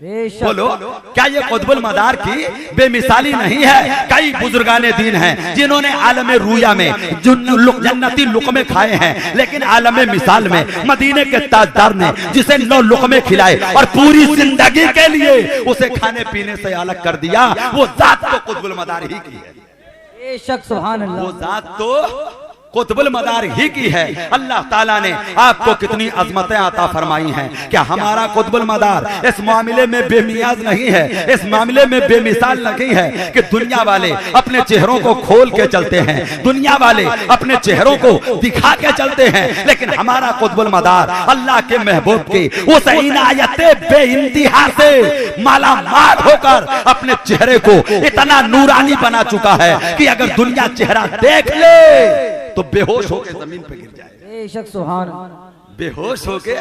बोलो क्या ये कुतुबुल मदार की बेमिसाली नहीं है? कई बुजुर्गाने दीन हैं जिन्होंने आलम रूया में जन्नती लुक़मे खाए हैं, लेकिन आलम मिसाल में मदीने के ताजदार ने जिसे 9 लुक़मे खिलाए और पूरी जिंदगी के लिए उसे खाने पीने से अलग कर दिया, वो जात तो कुतुबुल मदार ही की है। बेशक सुभान अल्लाह। वो जात तो कुतुबुल मदार ही की है। अल्लाह ताला ने आपको कितनी अजमतें अता फरमाई हैं। क्या हमारा कुतुबुल मदार इस मामले में बेमियाज नहीं है, इस मामले में बेमिसाल नहीं है कि दुनिया वाले अपने चेहरों को खोल के चलते हैं, दुनिया वाले अपने चेहरों को दिखा के चलते हैं, लेकिन हमारा कुतुबुल मदार अल्लाह के महबूब की उस इनायत बेइंतहा से माला माल होकर अपने चेहरे को इतना नूरानी बना चुका है कि अगर दुनिया चेहरा देख ले तो बेहोश होकर जमीन पे गिर जाए। बेशक सुभान, बेहोश होके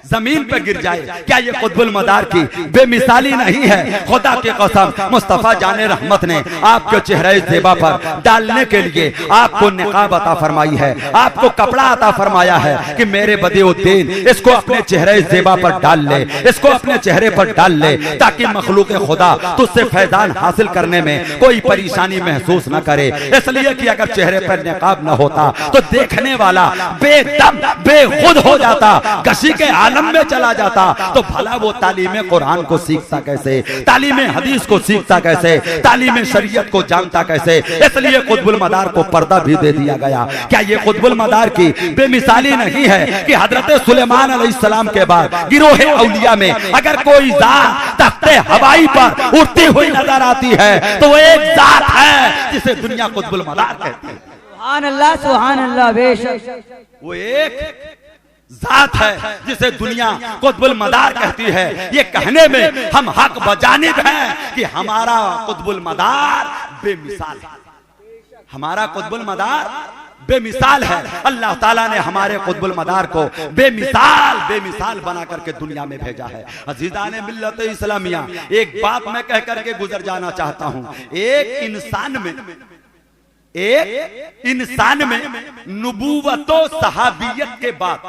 जमीन पर गिर जाए। क्या ये कुतुबुल मदार की बेमिसाली नहीं है? खुदा की कसम मुस्तफा जाने रहमत ने आपके चेहरे ज़ेबा पर डालने के लिए आपको निकाब अता फरमाई है, आपको कपड़ा अता फरमाया है कि मेरे बदीउद्दीन इसको अपने चेहरे ज़ेबा पर डाल ले, इसको अपने चेहरे पर डाल ले, ताकि मखलूक खुदा तुझसे फैजान हासिल करने में कोई परेशानी महसूस न करे। इसलिए कि अगर चेहरे पर निकाब न होता तो देखने वाला बेदम बेखुद हो जाता, गशी के आलम में चला जाता, तो भला वो तालीम कुरान को सीखता कैसे, तालीम हदीस को सीखता कैसे, तालीम शरीयत को जानता कैसे? इसलिए कुतुबुल मदार को पर्दा भी दे दिया गया। क्या ये कुतुबुल मदार की बेमिसाली नहीं है कि हजरत सुलेमान अलैहिस्सलाम के बाद गिरोहे औलिया में अगर कोई जात तख्ते हवाई पर उड़ती हुई नजर आती है तो वो एक जात है जिसे दुनिया कुतुबुल मदार कहती है। सुभान अल्लाह सुभान अल्लाह। बेशक वो एक जात है जिसे दुनिया कुतुबुल मदार कहती है। ये कहने में हम हक बजानिब हैं कि हमारा कुतुबुल मदार बेमिसाल है, हमारा कुतुबुल मदार बेमिसाल है। अल्लाह ताला ने हमारे कुतुबुल मदार को बेमिसाल बना करके दुनिया में भेजा है। अजीज़ाने मिल्लत इस्लामिया, एक बात मैं कह करके गुजर जाना चाहता हूं। एक इंसान में नुबुव्वतो सहाबियत के बाद,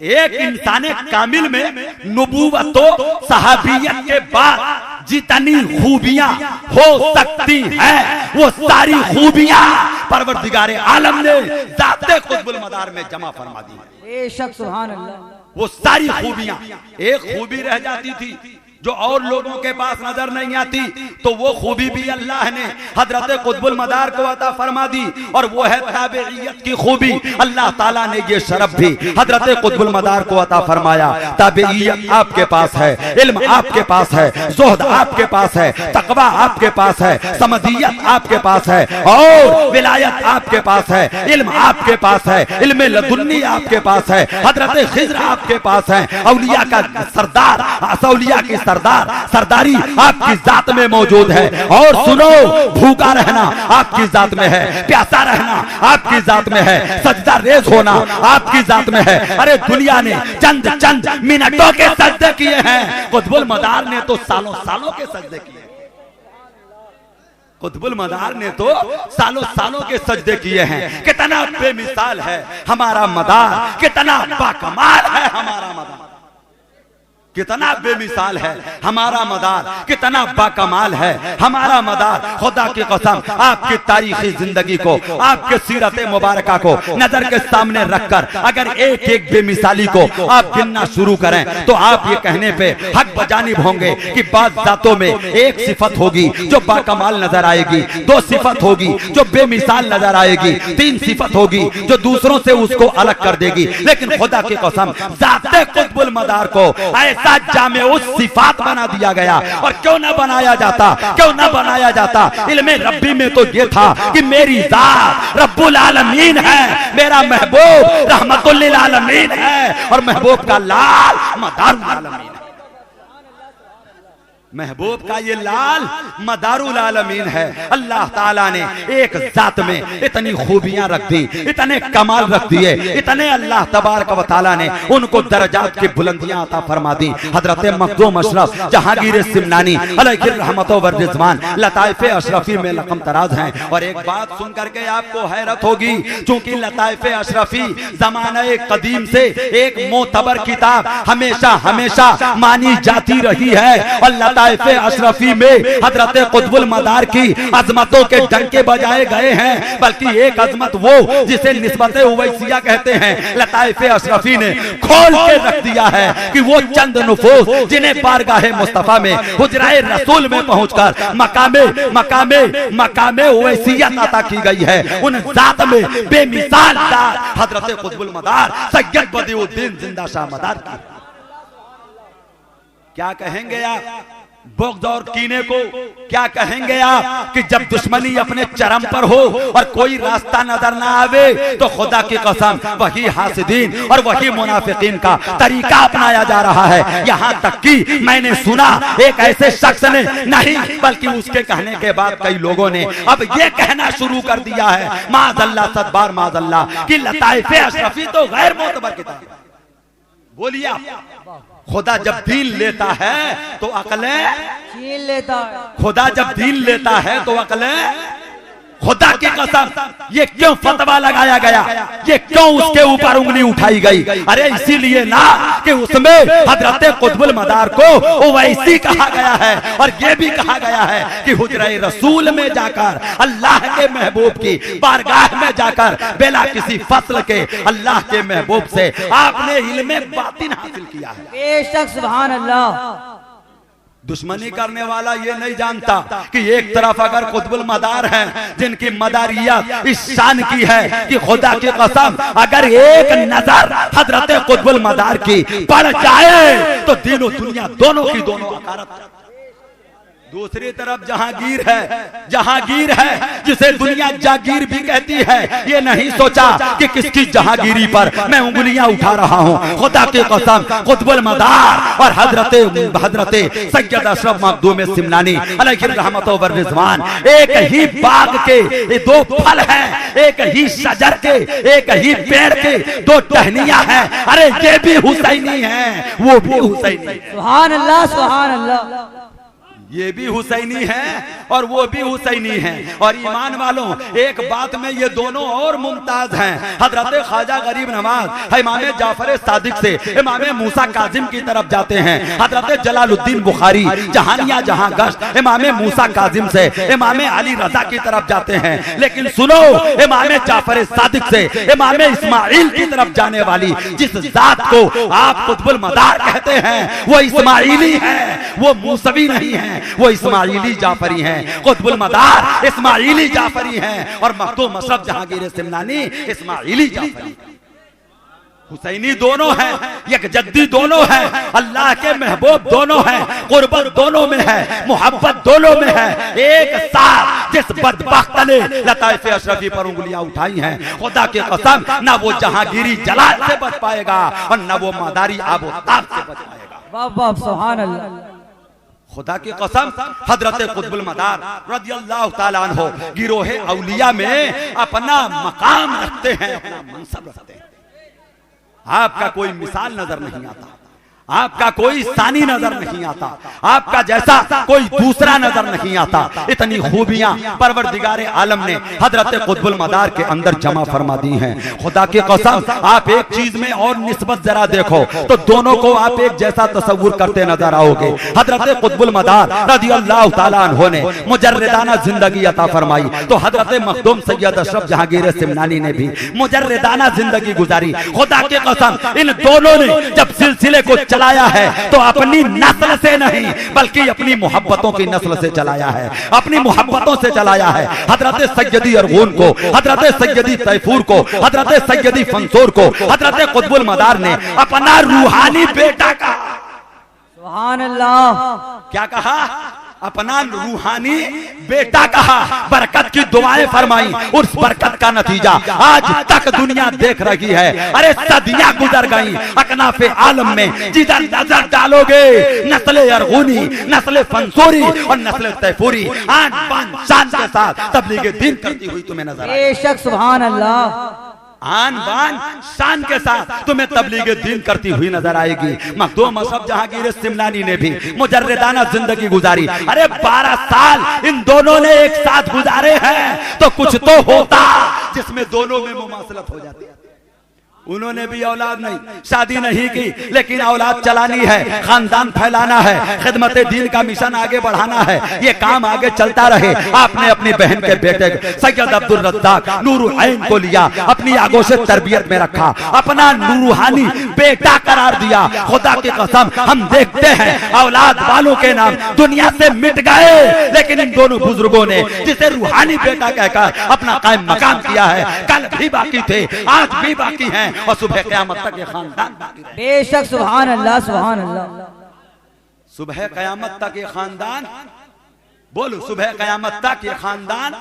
एक इंसान कामिल में नुबुव्वतो सहाबियत के बाद जितनी खूबियां हो सकती हैं वो सारी खूबियां परवरदिगारे आलम ने ज़ाते कुतुबुल मदार में जमा फरमा दी है। बेशक सुभान अल्लाह। वो सारी खूबियां, एक खूबी रह जाती थी जो और लोगों के पास नजर नहीं आती, तो वो खूबी भी अल्लाह ने हजरत कुतुबुल मदार को अता फरमा दी, और वो है ताबेइयत की खूबी। अल्लाह ताला ने ये शरफ भी हजरत कुतुबुल मदार को अता फरमाया। ताबेइयत आपके पास है, इल्म आपके पास है, ज़ुहद आपके पास है, तकवा आपके पास है, समदियत आपके पास है, और विलायत आपके पास है, इल्म आपके पास है, इल्म लदुन्नी आपके पास है, हजरत खिज़्र आपके पास है, औलिया का सरदार, औलिया की सरदारी आपकी जात में मौजूद है। और सुनो, भूखा रहना आपकी जात में है, प्यासा रहना आपकी जात में है, सजदा रेज होना आपकी जात में है। अरे दुनिया ने चंद मिनटों के सजदे किए हैं, कुतुबुल मदार ने तो सालों के सजदे किए। कुतुबुल मदार ने तो सालों के सजदे किए हैं। कितना बेमिसाल है हमारा मदार, कितना बाकमाल है हमारा मदार, कितना बेमिसाल है हमारा मदार, कितना बाकमाल है हमारा मदार। खुदा की कसम, आपकी तारीखी जिंदगी को, आपके सीरत मुबारका को नजर के सामने रखकर अगर एक एक बेमिसाली को आप गिनना शुरू करें तो आप ये कहने पे हक बजानिब होंगे कि बाद जातों में एक सिफत होगी जो बाकमाल नजर आएगी, दो सिफत होगी जो बेमिसाल नजर आएगी, तीन सिफत होगी जो दूसरों से उसको अलग कर देगी। लेकिन खुदा की कसम, ज़ाते कुतुबुल मदार को जामे उस सिफात बना दिया गया। और क्यों ना बनाया जाता, इल्मे रब्बी में तो ये था कि मेरी जात रब्बुल आलमीन है, मेरा महबूब रहमतुल लिल आलमीन है, और महबूब का लाल मदारुल आलमीन है। महबूब का ये लाल मदारुल आलमीन है। अल्लाह ताला ने एक जात में इतनी खूबियां रख दी, इतने कमाल रख दिए, इतने अल्लाह तबारक व तआला ने उनको दर्जात की बुलंदियां अता फरमा दी। हजरत मखदूम अशरफ जहांगीर सिमनानी अलैहि रहमतो व रिज़वान लताइफ़े अशरफी में लक़म तराज हैं। और एक बात सुन करके आपको हैरत होगी, चूंकि लताइफ़े अशरफी ज़माने कदीम से एक मोतबर किताब हमेशा मानी जाती रही है, और लताइफ़े अशरफी में हजरत कुतुबुल मदार की अजमतों के डंके बजाए गए हैं। बल्कि एक अजमत वो जिसे निस्बते उवैसिया कहते हैं, लताइफ़े अशरफी ने खोल के रख दिया है कि वो चंद नुफूस जिन्हें बारगाहे मुस्तफा में, हुजराए रसूल में पहुंचकर मकामे उवैसियत अता की गई है, उन जात में बेमिसाल हजरत कुतुबुल मदार सैयद बदिउद्दीन जिंदा शाह मदार की। क्या कहेंगे आप बुग़्ज़ और कीने को? क्या कहेंगे आप कि जब दुश्मनी अपने चरम पर हो और कोई रास्ता नजर ना आवे तो खुदा की कसम वही हासिदीन और वही मुनाफिकीन का तरीका अपनाया जा रहा है। यहाँ तक कि मैंने सुना एक ऐसे शख्स ने, नहीं बल्कि उसके कहने के बाद कई लोगों ने अब ये कहना शुरू कर दिया है, माज़अल्लाह सदबार माज़अल्लाह, कि लताइफ़े अशरफी तो गैर मोतबर किताब। बोलिए आप, खुदा जब दीन लेता है तो अकलें छीन लेता है। खुदा जब दीन लेता है तो अकलें, खुदा की कसम, ये क्यों फतवा लगाया गया, ये क्यों उसके ऊपर उंगली उठाई गई? अरे इसीलिए ना कि उसमें हजरत कुतुबुल मदार को ओवैसी कहा गया है, और ये भी कहा गया है कि हुजराए रसूल में जाकर, अल्लाह के महबूब की बारगाह में जाकर बेला किसी फसल के अल्लाह के महबूब से आपने इल्मे बातिन हासिल किया है। बेशक सुभान अल्लाह। दुश्मनी करने वाला ये नहीं जानता कि एक तरफ अगर कुतुबुल मदार हैं जिनकी मदारियत इस शान की है कि खुदा की कसम अगर एक नजर हजरत कुतुबुल मदार की पड़ जाए तो दीन और दुनिया दोनों की दोनों अकारत, दूसरी तरफ जहांगीर है, जहांगीर है जिसे दुनिया जागीर भी कहती है। ये नहीं सोचा कि किसकी जहांगीरी पर मैं उंगलियां उठा रहा हूं। खुदा की कसम, कुतुबुल मदार और हजरते सैयद अशरफ मखदूम सिमनानी अलैहि रहमतो व रिजवान एक ही बाग के दो फल हैं, एक ही शजर के, एक ही पेड़ के दो टहनियां हैं। अरे ये भी हुसैनी है, वो भी हुसैनी। सुभान अल्लाह, सुभान अल्लाह। ये भी हुसैनी है और वो भी हुसैनी है। और ईमान वालों, एक बात में ये दोनों और मुमताज हैं। हजरत ख्वाजा गरीब नवाज इमाम जाफर सादिक से इमाम मूसा काजिम की तरफ जाते हैं। हजरत जलालुद्दीन बुखारी जहानिया जहां गश्त इमाम मूसा काजिम से इमाम अली रजा की तरफ जाते हैं। लेकिन सुनो, इमाम जाफर सादिक से इमाम इस्माइल की तरफ जाने वाली जिस जात को आप कुतुबुल मदार कहते हैं, वो इस्माइली है, वो मूसवी नहीं है, वो इस्माइली जाफरी हैं। कुतुबुल मदार इस्माइली जाफरी हैं और मखदूम अशरफ जहांगीर सिमनानी इस्माइली जाफरी। हुसैनी दोनों हैं, एक जद्दी दोनों हैं, अल्लाह के महबूब दोनों हैं, कुर्बत दोनों में है, मोहब्बत दोनों में है। एक साथ जिस बदबख्त ने लताइफ अशरफी पर उंगलियां उठाई हैं, खुदा की कसम ना वो जहांगीरी जलाल से बच पाएगा और ना वो मदारी आबोताब से बच पाएगा। वाह वाह, सुभान अल्लाह। खुदा की कसम, हजरत कुतुबुल मदार रज़ियल्लाहु ताला अन्हु गिरोहे औलिया में अपना मकाम रखते हैं, अपना मनसब रखते हैं। आपका कोई मिसाल नजर नहीं आता, आपका कोई सानी नजर नहीं आता, आपका जैसा कोई दूसरा नजर नहीं आता। इतनी खूबियां परवरदिगारे आलम ने हजरत कुतुबुल मदार के अंदर जमा फरमा दी हैं। खुदा की कसम, आप एक चीज में और निस्बत जरा देखो तो दोनों को आप एक जैसा तस्वुर करते नजर आओगे। हजरत कुतुबुल मदार रज़ियल्लाहु ताला अन्हु ने मुजर्रिदाना जिंदगी अता फरमाई, तो हजरत मखदूम सैयद अशरफ जहांगीर सिमनानी ने भी मुजर्रिदाना जिंदगी गुजारी। खुदा की कसम, इन दोनों ने जब सिलसिले को चलाया है तो अपनी नस्ल से नहीं बल्कि अपनी मोहब्बतों की नस्ल से चलाया है, अपनी मोहब्बतों से चलाया है। हजरत सैयदी अरगून को, हजरत सैयदी तैफूर को, हजरत सैयदी फंसोर को हजरत कुतुबुल मदार ने अपना रूहानी बेटा कहा। सुभान अल्लाह। क्या कहा? अपना रूहानी बेटा कहा, बरकत की दुआएं फरमाई। उस बरकत का नतीजा आज तक दुनिया देख रही है। अरे सदियां गुजर गई, अकनाफे आलम में जिधर नजर डालोगे नस्ले अरगूनी, नस्ले फंसोरी और नस्ले तैफूरी आन बान शान के साथ तबलीग दीन करती हुई तुम्हें नजर आएगी। बेशक, सुभान अल्लाह। आन बान शान के साथ तुम्हें तबलीग दीन करती हुई नजर आएगी। मखदूम अशरफ जहांगीर सिमनानी ने भी मुजर्रिदाना जिंदगी गुजारी। अरे 12 साल इन दोनों ने एक साथ गुजारे हैं, तो कुछ तो होता जिसमें दोनों में मुमासलत हो जाती है। उन्होंने भी औलाद नहीं, शादी नहीं की, लेकिन औलाद चलानी है, खानदान फैलाना है, खिदमत दीन का मिशन आगे बढ़ाना है, ये काम आगे चलता रहे। आपने अपनी बहन के बेटे सैयद अब्दुल रज़्ज़ाक नूरुल ऐन को लिया, अपनी आगोश तरबियत में रखा, अपना रूहानी बेटा करार दिया। खुदा की कसम, हम देखते हैं औलाद वालों के नाम दुनिया से मिट गए, लेकिन इन दोनों बुजुर्गों ने जिसे रूहानी बेटा कहकर अपना कायम मकाम किया है, कल भी बाकी थे, आज भी बाकी हैं और सुबह क़यामत तक ये खानदान बाकी रहेगा। बेशक, सुभान अल्लाह, सुभान अल्लाह। सुबह क़यामत तक ये खानदान, बोलो, सुबह क़यामत तक ये खानदान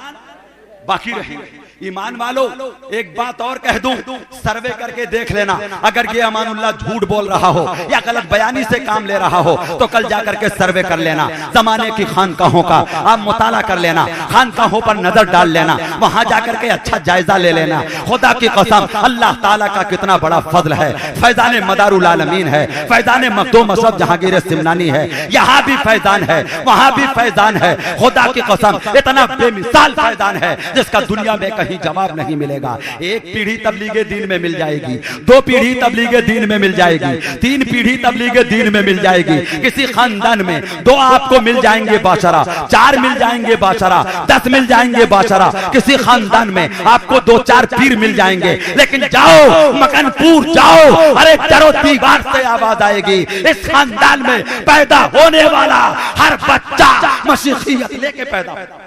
बाकी रहेंगे। ईमान वालों, एक बात और कह दूं, सर्वे करके देख लेना, अगर ये अमानुल्लाह झूठ बोल रहा हो या गलत बयानी से काम ले रहा हो तो कल जाकर के सर्वे कर लेना, जमाने की खानकाहों का आप मुताला कर लेना, खानकाहों पर नजर डाल लेना, वहां जाकर के अच्छा जायजा ले लेना। खुदा की कसम, अल्लाह ताला का कितना बड़ा फजल है। फैजान मदारुल आलमीन है, फैजान मखदूम अशरफ जहांगीर सिमनानी है, यहाँ भी फैजान है, वहां भी फैजान है। खुदा की कसम, इतना बेमिसाल फैजान है जिसका दुनिया में कहीं जवाब नहीं मिलेगा। एक पीढ़ी तबलीगे दीन में मिल जाएगी, 2 पीढ़ी तबलीगे दीन में मिल जाएगी, 3 पीढ़ी तबलीगे दीन में मिल जाएगी। किसी खानदान में 2 आपको मिल जाएंगे बाशरा, 4 मिल जाएंगे बाशरा, 10 मिल जाएंगे बाशरा। किसी खानदान में आपको 2-4 पीर मिल जाएंगे। लेकिन जाओ मकनपुर जाओ, अरे चारों दीवार से आवाज आएगी, इस खानदान में पैदा होने वाला हर बच्चा मसीहियत लेके पैदा होगा।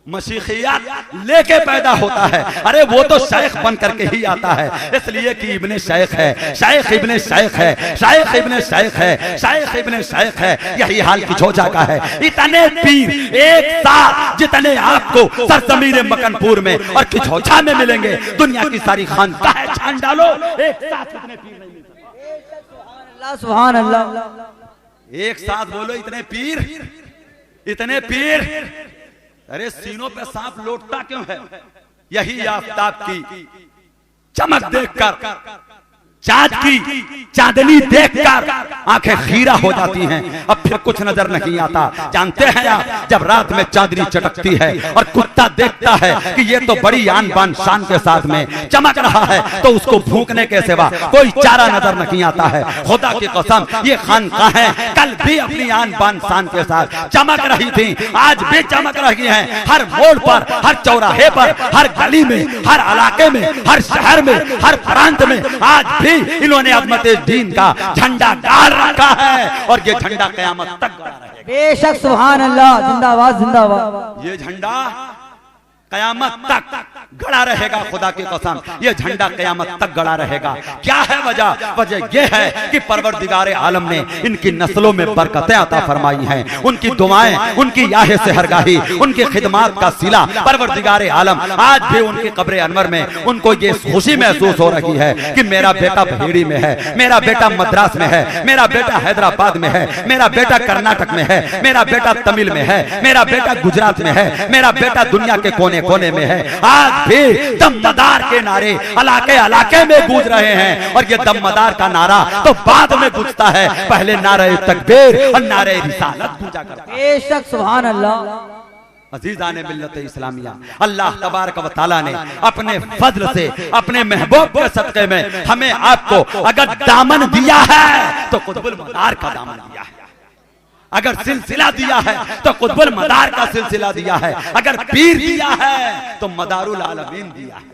मसीहियत लेके पैदा होता है। अरे वो तो शेख बन करके ही आता है, इसलिए कि इब्ने शेख है, शेख इब्ने शेख है, शेख इब्ने शेख है, शेख इब्ने शेख है। यही हाल किछोजा का है। इतने पीर एक साथ जितने आपको सरजमीन मकनपुर में और किछोजा में मिलेंगे, दुनिया की सारी खानकाहें छान डालो, एक साथ इतने पीर नहीं मिलते। सुभान अल्लाह। एक साथ बोलो इतने पीर, इतने पीर। अरे सीनों पे सांप लौटता क्यों है? यही आफताब की चमक देखकर, चांद की चांदनी देखकर आंखें खीरा हो जाती हैं। अब फिर कुछ नजर नहीं आता। जानते हैं आप, जब रात में चांदनी चटकती है और कुत्ता देखता है कि ये तो बड़ी आन बान शान के साथ में चमक रहा है, तो उसको भूखने के सिवा कोई चारा नजर नहीं आता है। खुदा की कसम, ये खानकाहें कल भी अपनी आन बान शान के साथ चमक रही थी, आज भी चमक रही हैं। हर मोड़ पर, हर चौराहे पर, हर गली में, हर इलाके में, हर शहर में, हर प्रांत में आज भी इन्होंने अज़मत दीन का झंडा गाड़ रखा है, और ये झंडा क़यामत तक गड़ा रहेगा। बेशक सुभान अल्लाह, जिंदाबाद जिंदाबाद। ये झंडा क़यामत तक गड़ा रहेगा। खुदा की कसम, ये झंडा क़यामत तक गड़ा रहेगा। क्या है वजह? वजह ये है कि परवरदिगार आलम ने इनकी नस्लों में बरकतें अता फरमाई हैं। उनकी दुआएं, उनकी याहे सेहरगाही, उनकी खिदमत का सिला परवरदिगार आलम आज भी उनकी कब्र अनवर में उनको ये खुशी महसूस हो रही है कि मेरा बेटा बहेड़ी में है, मेरा बेटा मद्रास में है, मेरा बेटा हैदराबाद में है, मेरा बेटा कर्नाटक में है, मेरा बेटा तमिल में है, मेरा बेटा गुजरात में है, मेरा बेटा दुनिया के कोने कोने में है। आज भी दमदार के नारे इलाके इलाके में गूंज रहे हैं, और ये दमदार का नारा तो बाद में गूंजता है, पहले नारे तकबीर और नारे रिसालत गूंजा करता है। बेशक सुभान अल्लाह। अजीज़ाने मिल्लत इस्लामिया, अल्लाह तबारक व तआला ने अपने फजल से, अपने महबूब के सदक़े में हमें आपको अगर दामन दिया है तो कुतुबुल मदार का दामन दिया है। अगर सिलसिला दिया है तो कुतुबुल मदार का सिलसिला दिया है। अगर पीर दिया है तो मदारुल आलमीन दिया है।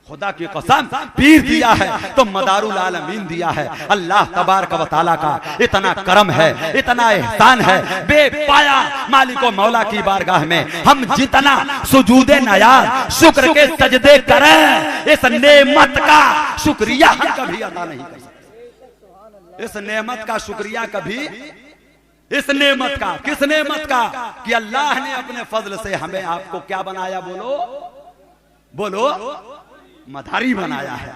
खुदा की कसम, पीर दिया है तो मदारुल आलमीन दिया है। अल्लाह तबारक व तआला का इतना करम है, इतना एहसान है बेपाया। मालिको मौला की बारगाह में हम जितना सुजूदे नयार, शुक्र के सजदे करें, इस नेमत का शुक्रिया हम कभी अदा नहीं कर सकते। इस नेमत का शुक्रिया कभी, इस नेमत का, किस नेमत का? कि अल्लाह ने अपने फजल से हमें आपको क्या बनाया? बोलो बोलो, मदारी बनाया है।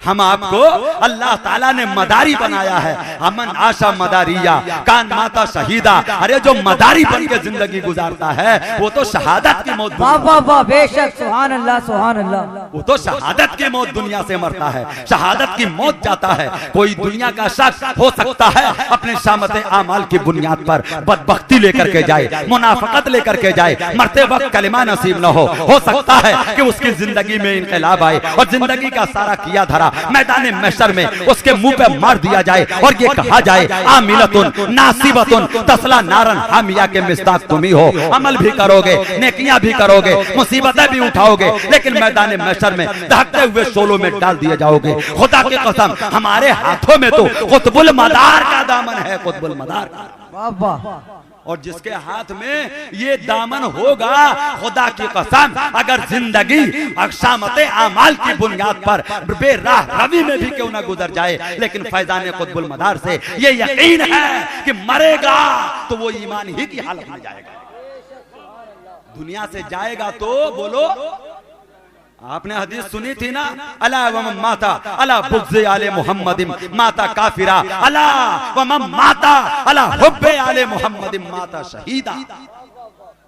हम आपको अल्लाह ताला ने मदारी बनाया है। हमन आशा मदारिया कान माता शहीदा। अरे जो मदारी बन के जिंदगी गुजारता है वो तो शहादत की मौत, वाह वाह वाह, बेशक सुभान अल्लाह सुभान अल्लाह। वो तो शहादत की मौत दुनिया से मरता है, शहादत की मौत जाता है। कोई दुनिया का शख्स हो सकता है अपने शामत आमाल की बुनियाद पर बदबख्ती लेकर के जाए, मुनाफकत लेकर के जाए, मरते वक्त कलिमा नसीब न हो सकता है कि उसकी जिंदगी में इनकलाब आए और जिंदगी का सारा किया धरा मैदान महशर में उसके मुंह पे मार दिया जाए और ये कहा जाए आमिलतुन नासिबतुन तस्ला नारन हामिया के मिस्ताक तुम ही हो। अमल भी करोगे, नेकियां भी करोगे, मुसीबतें भी उठाओगे, लेकिन मैदान महशर में दहकते हुए शोलों में डाल दिए जाओगे। खुदा की कसम, हमारे हाथों में तो कुतुबुल मदार का दामन है, कुतुबुल मदार का। वाह वाह। और जिसके हाथ में ये दामन होगा, खुदा की कसम, अगर जिंदगी अक्षामत आमाल की बुनियाद पर बेराह रवि में भी क्यों ना गुजर जाए, लेकिन फैजान कुतुबुल मदार से ये यकीन है कि मरेगा तो वो ईमान ही की हालत में जाएगा। दुनिया से जाएगा तो बोलो, आपने हदीस सुनी थी ना, अला वमन माता अला बुग़्ज़े आले मुहम्मदिन माता काफिरा, अला वमन माता अला हुब्बे आले मुहम्मदिन माता शहीदा।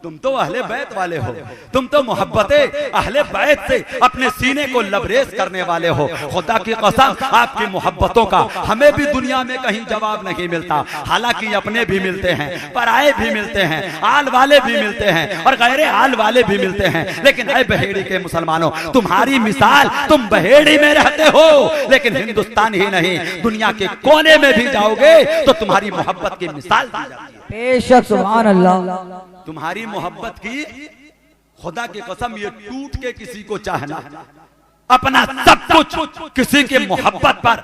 तुम तो अहले बैत वाले हो, तुम तो मोहब्बते अहले बैत से अपने सीने को लबरेज करने वाले हो। खुदा की कसम, आपकी मोहब्बतों का हमें भी दुनिया में कहीं जवाब नहीं मिलता। हालांकि अपने भी मिलते हैं, पराए भी मिलते हैं, आल वाले भी मिलते हैं और गैर आल वाले भी मिलते हैं। लेकिन ऐ बहेड़ी के मुसलमानों, तुम्हारी मिसाल, तुम बहेड़ी में रहते हो, लेकिन हिंदुस्तान ही नहीं दुनिया के कोने में भी जाओगे तो तुम्हारी मोहब्बत की मिसाल दी जाती है। बेशक सुभान अल्लाह। तुम्हारी मोहब्बत की, खुदा की कसम, ये टूट के किसी को चाहना, अपना सब कुछ किसी के मोहब्बत पर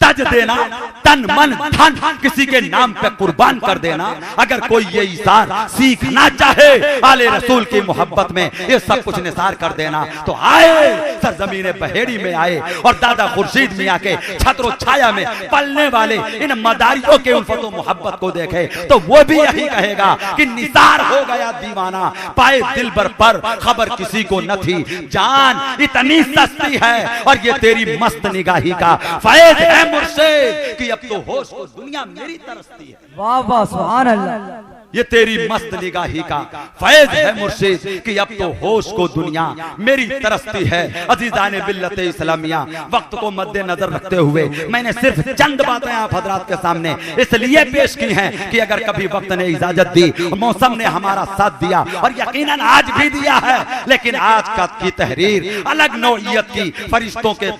तज देना, तन मन धन किसी के नाम पे कुर्बान कर देना। अगर कोई ये इसार सीखना चाहे आले रसूल की मोहब्बत में, ये सब कुछ निसार कर देना, तो आए सरजमीन बहेड़ी में आए और दादा खुर्शीद मियां के छत्रो छाया में पलने वाले इन मदारियों के उल्फत मोहब्बत को देखे तो वो भी यही कहेगा कि निसार हो गया दीवाना, पाए दिल भर पर खबर किसी को न थी, जान इतनी सस्ती है और ये तेरी मस्त निगाही का फैज है मुर्शिद कि अब तो होश को दुनिया मेरी तरसती है। वाह वाह सुभान अल्लाह। ये तेरी मस्त निगाही का फैज है मुर्शिद कि अब तो होश को दुनिया मेरी तरसती है। अजीजान बिल्लत इस्लामिया, वक्त को मद्देनजर रखते हुए मैंने सिर्फ चंद बातें आप हजरात के सामने इसलिए पेश की हैं कि अगर कभी वक्त ने इजाजत दी, मौसम ने हमारा साथ दिया और यकीनन आज भी दिया है, लेकिन आज का की तहरीर अलग नौइयत की फरिश्तों के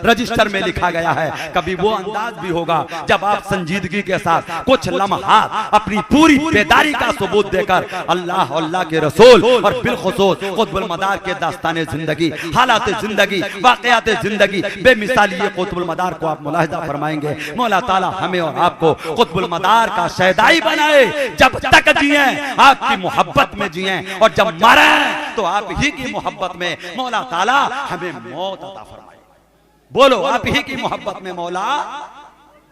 रजिस्टर में लिखा गया है। कभी वो अंदाज भी होगा जब आप संजीदगी के साथ कुछ लम्हात अपनी पूरी बेदारी का सबूत देकर अल्लाह अल्लाह के रसूल और बिलखुसूस कुतुबुल मदार के दास्ताने जिंदगी, हालात जिंदगी, वाक़यात जिंदगी बेमिसाल ये कुतुबुल मदार को आप मुलाहिजा फरमाएंगे। मौला ताला हमें और आपको कुतुबुल मदार का शहदाई बनाए, जब तक जिए आपकी मोहब्बत में जिए और जब मरे तो आप ही की मोहब्बत में। मौला ताला हमें मौत अता फरमाए। बोलो आप ही की मोहब्बत में मौला।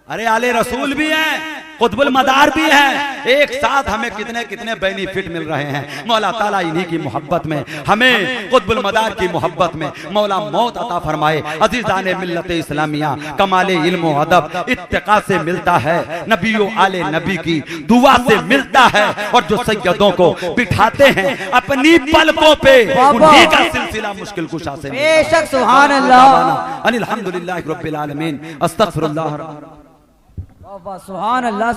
अरे आले रसूल भी हैं, कुतुबुल मदार भी हैं, एक साथ हमें कितने कितने बेनिफिट मिल रहे हैं। मौला ताला इन्हीं की मोहब्बत में, हमें कुतुबुल मदार की मोहब्बत में मौला मौत अता फरमाए। अजीजाने मिल्लत इस्लामिया, कमाले इल्म व अदब इत्तिका से मिलता है, नबियों आले नबी की दुआ से मिलता है, और जो सैयदों को बिठाते हैं अपनी पलकों पे उन्हीं का सिलसिला मुश्किल कुशा से। बेशक सुभान अल्लाह। अनिल हम्दुलिल्लाहि रब्बिल आलमीन, अस्तगफिरुल्लाह। सुभान अल्लाह।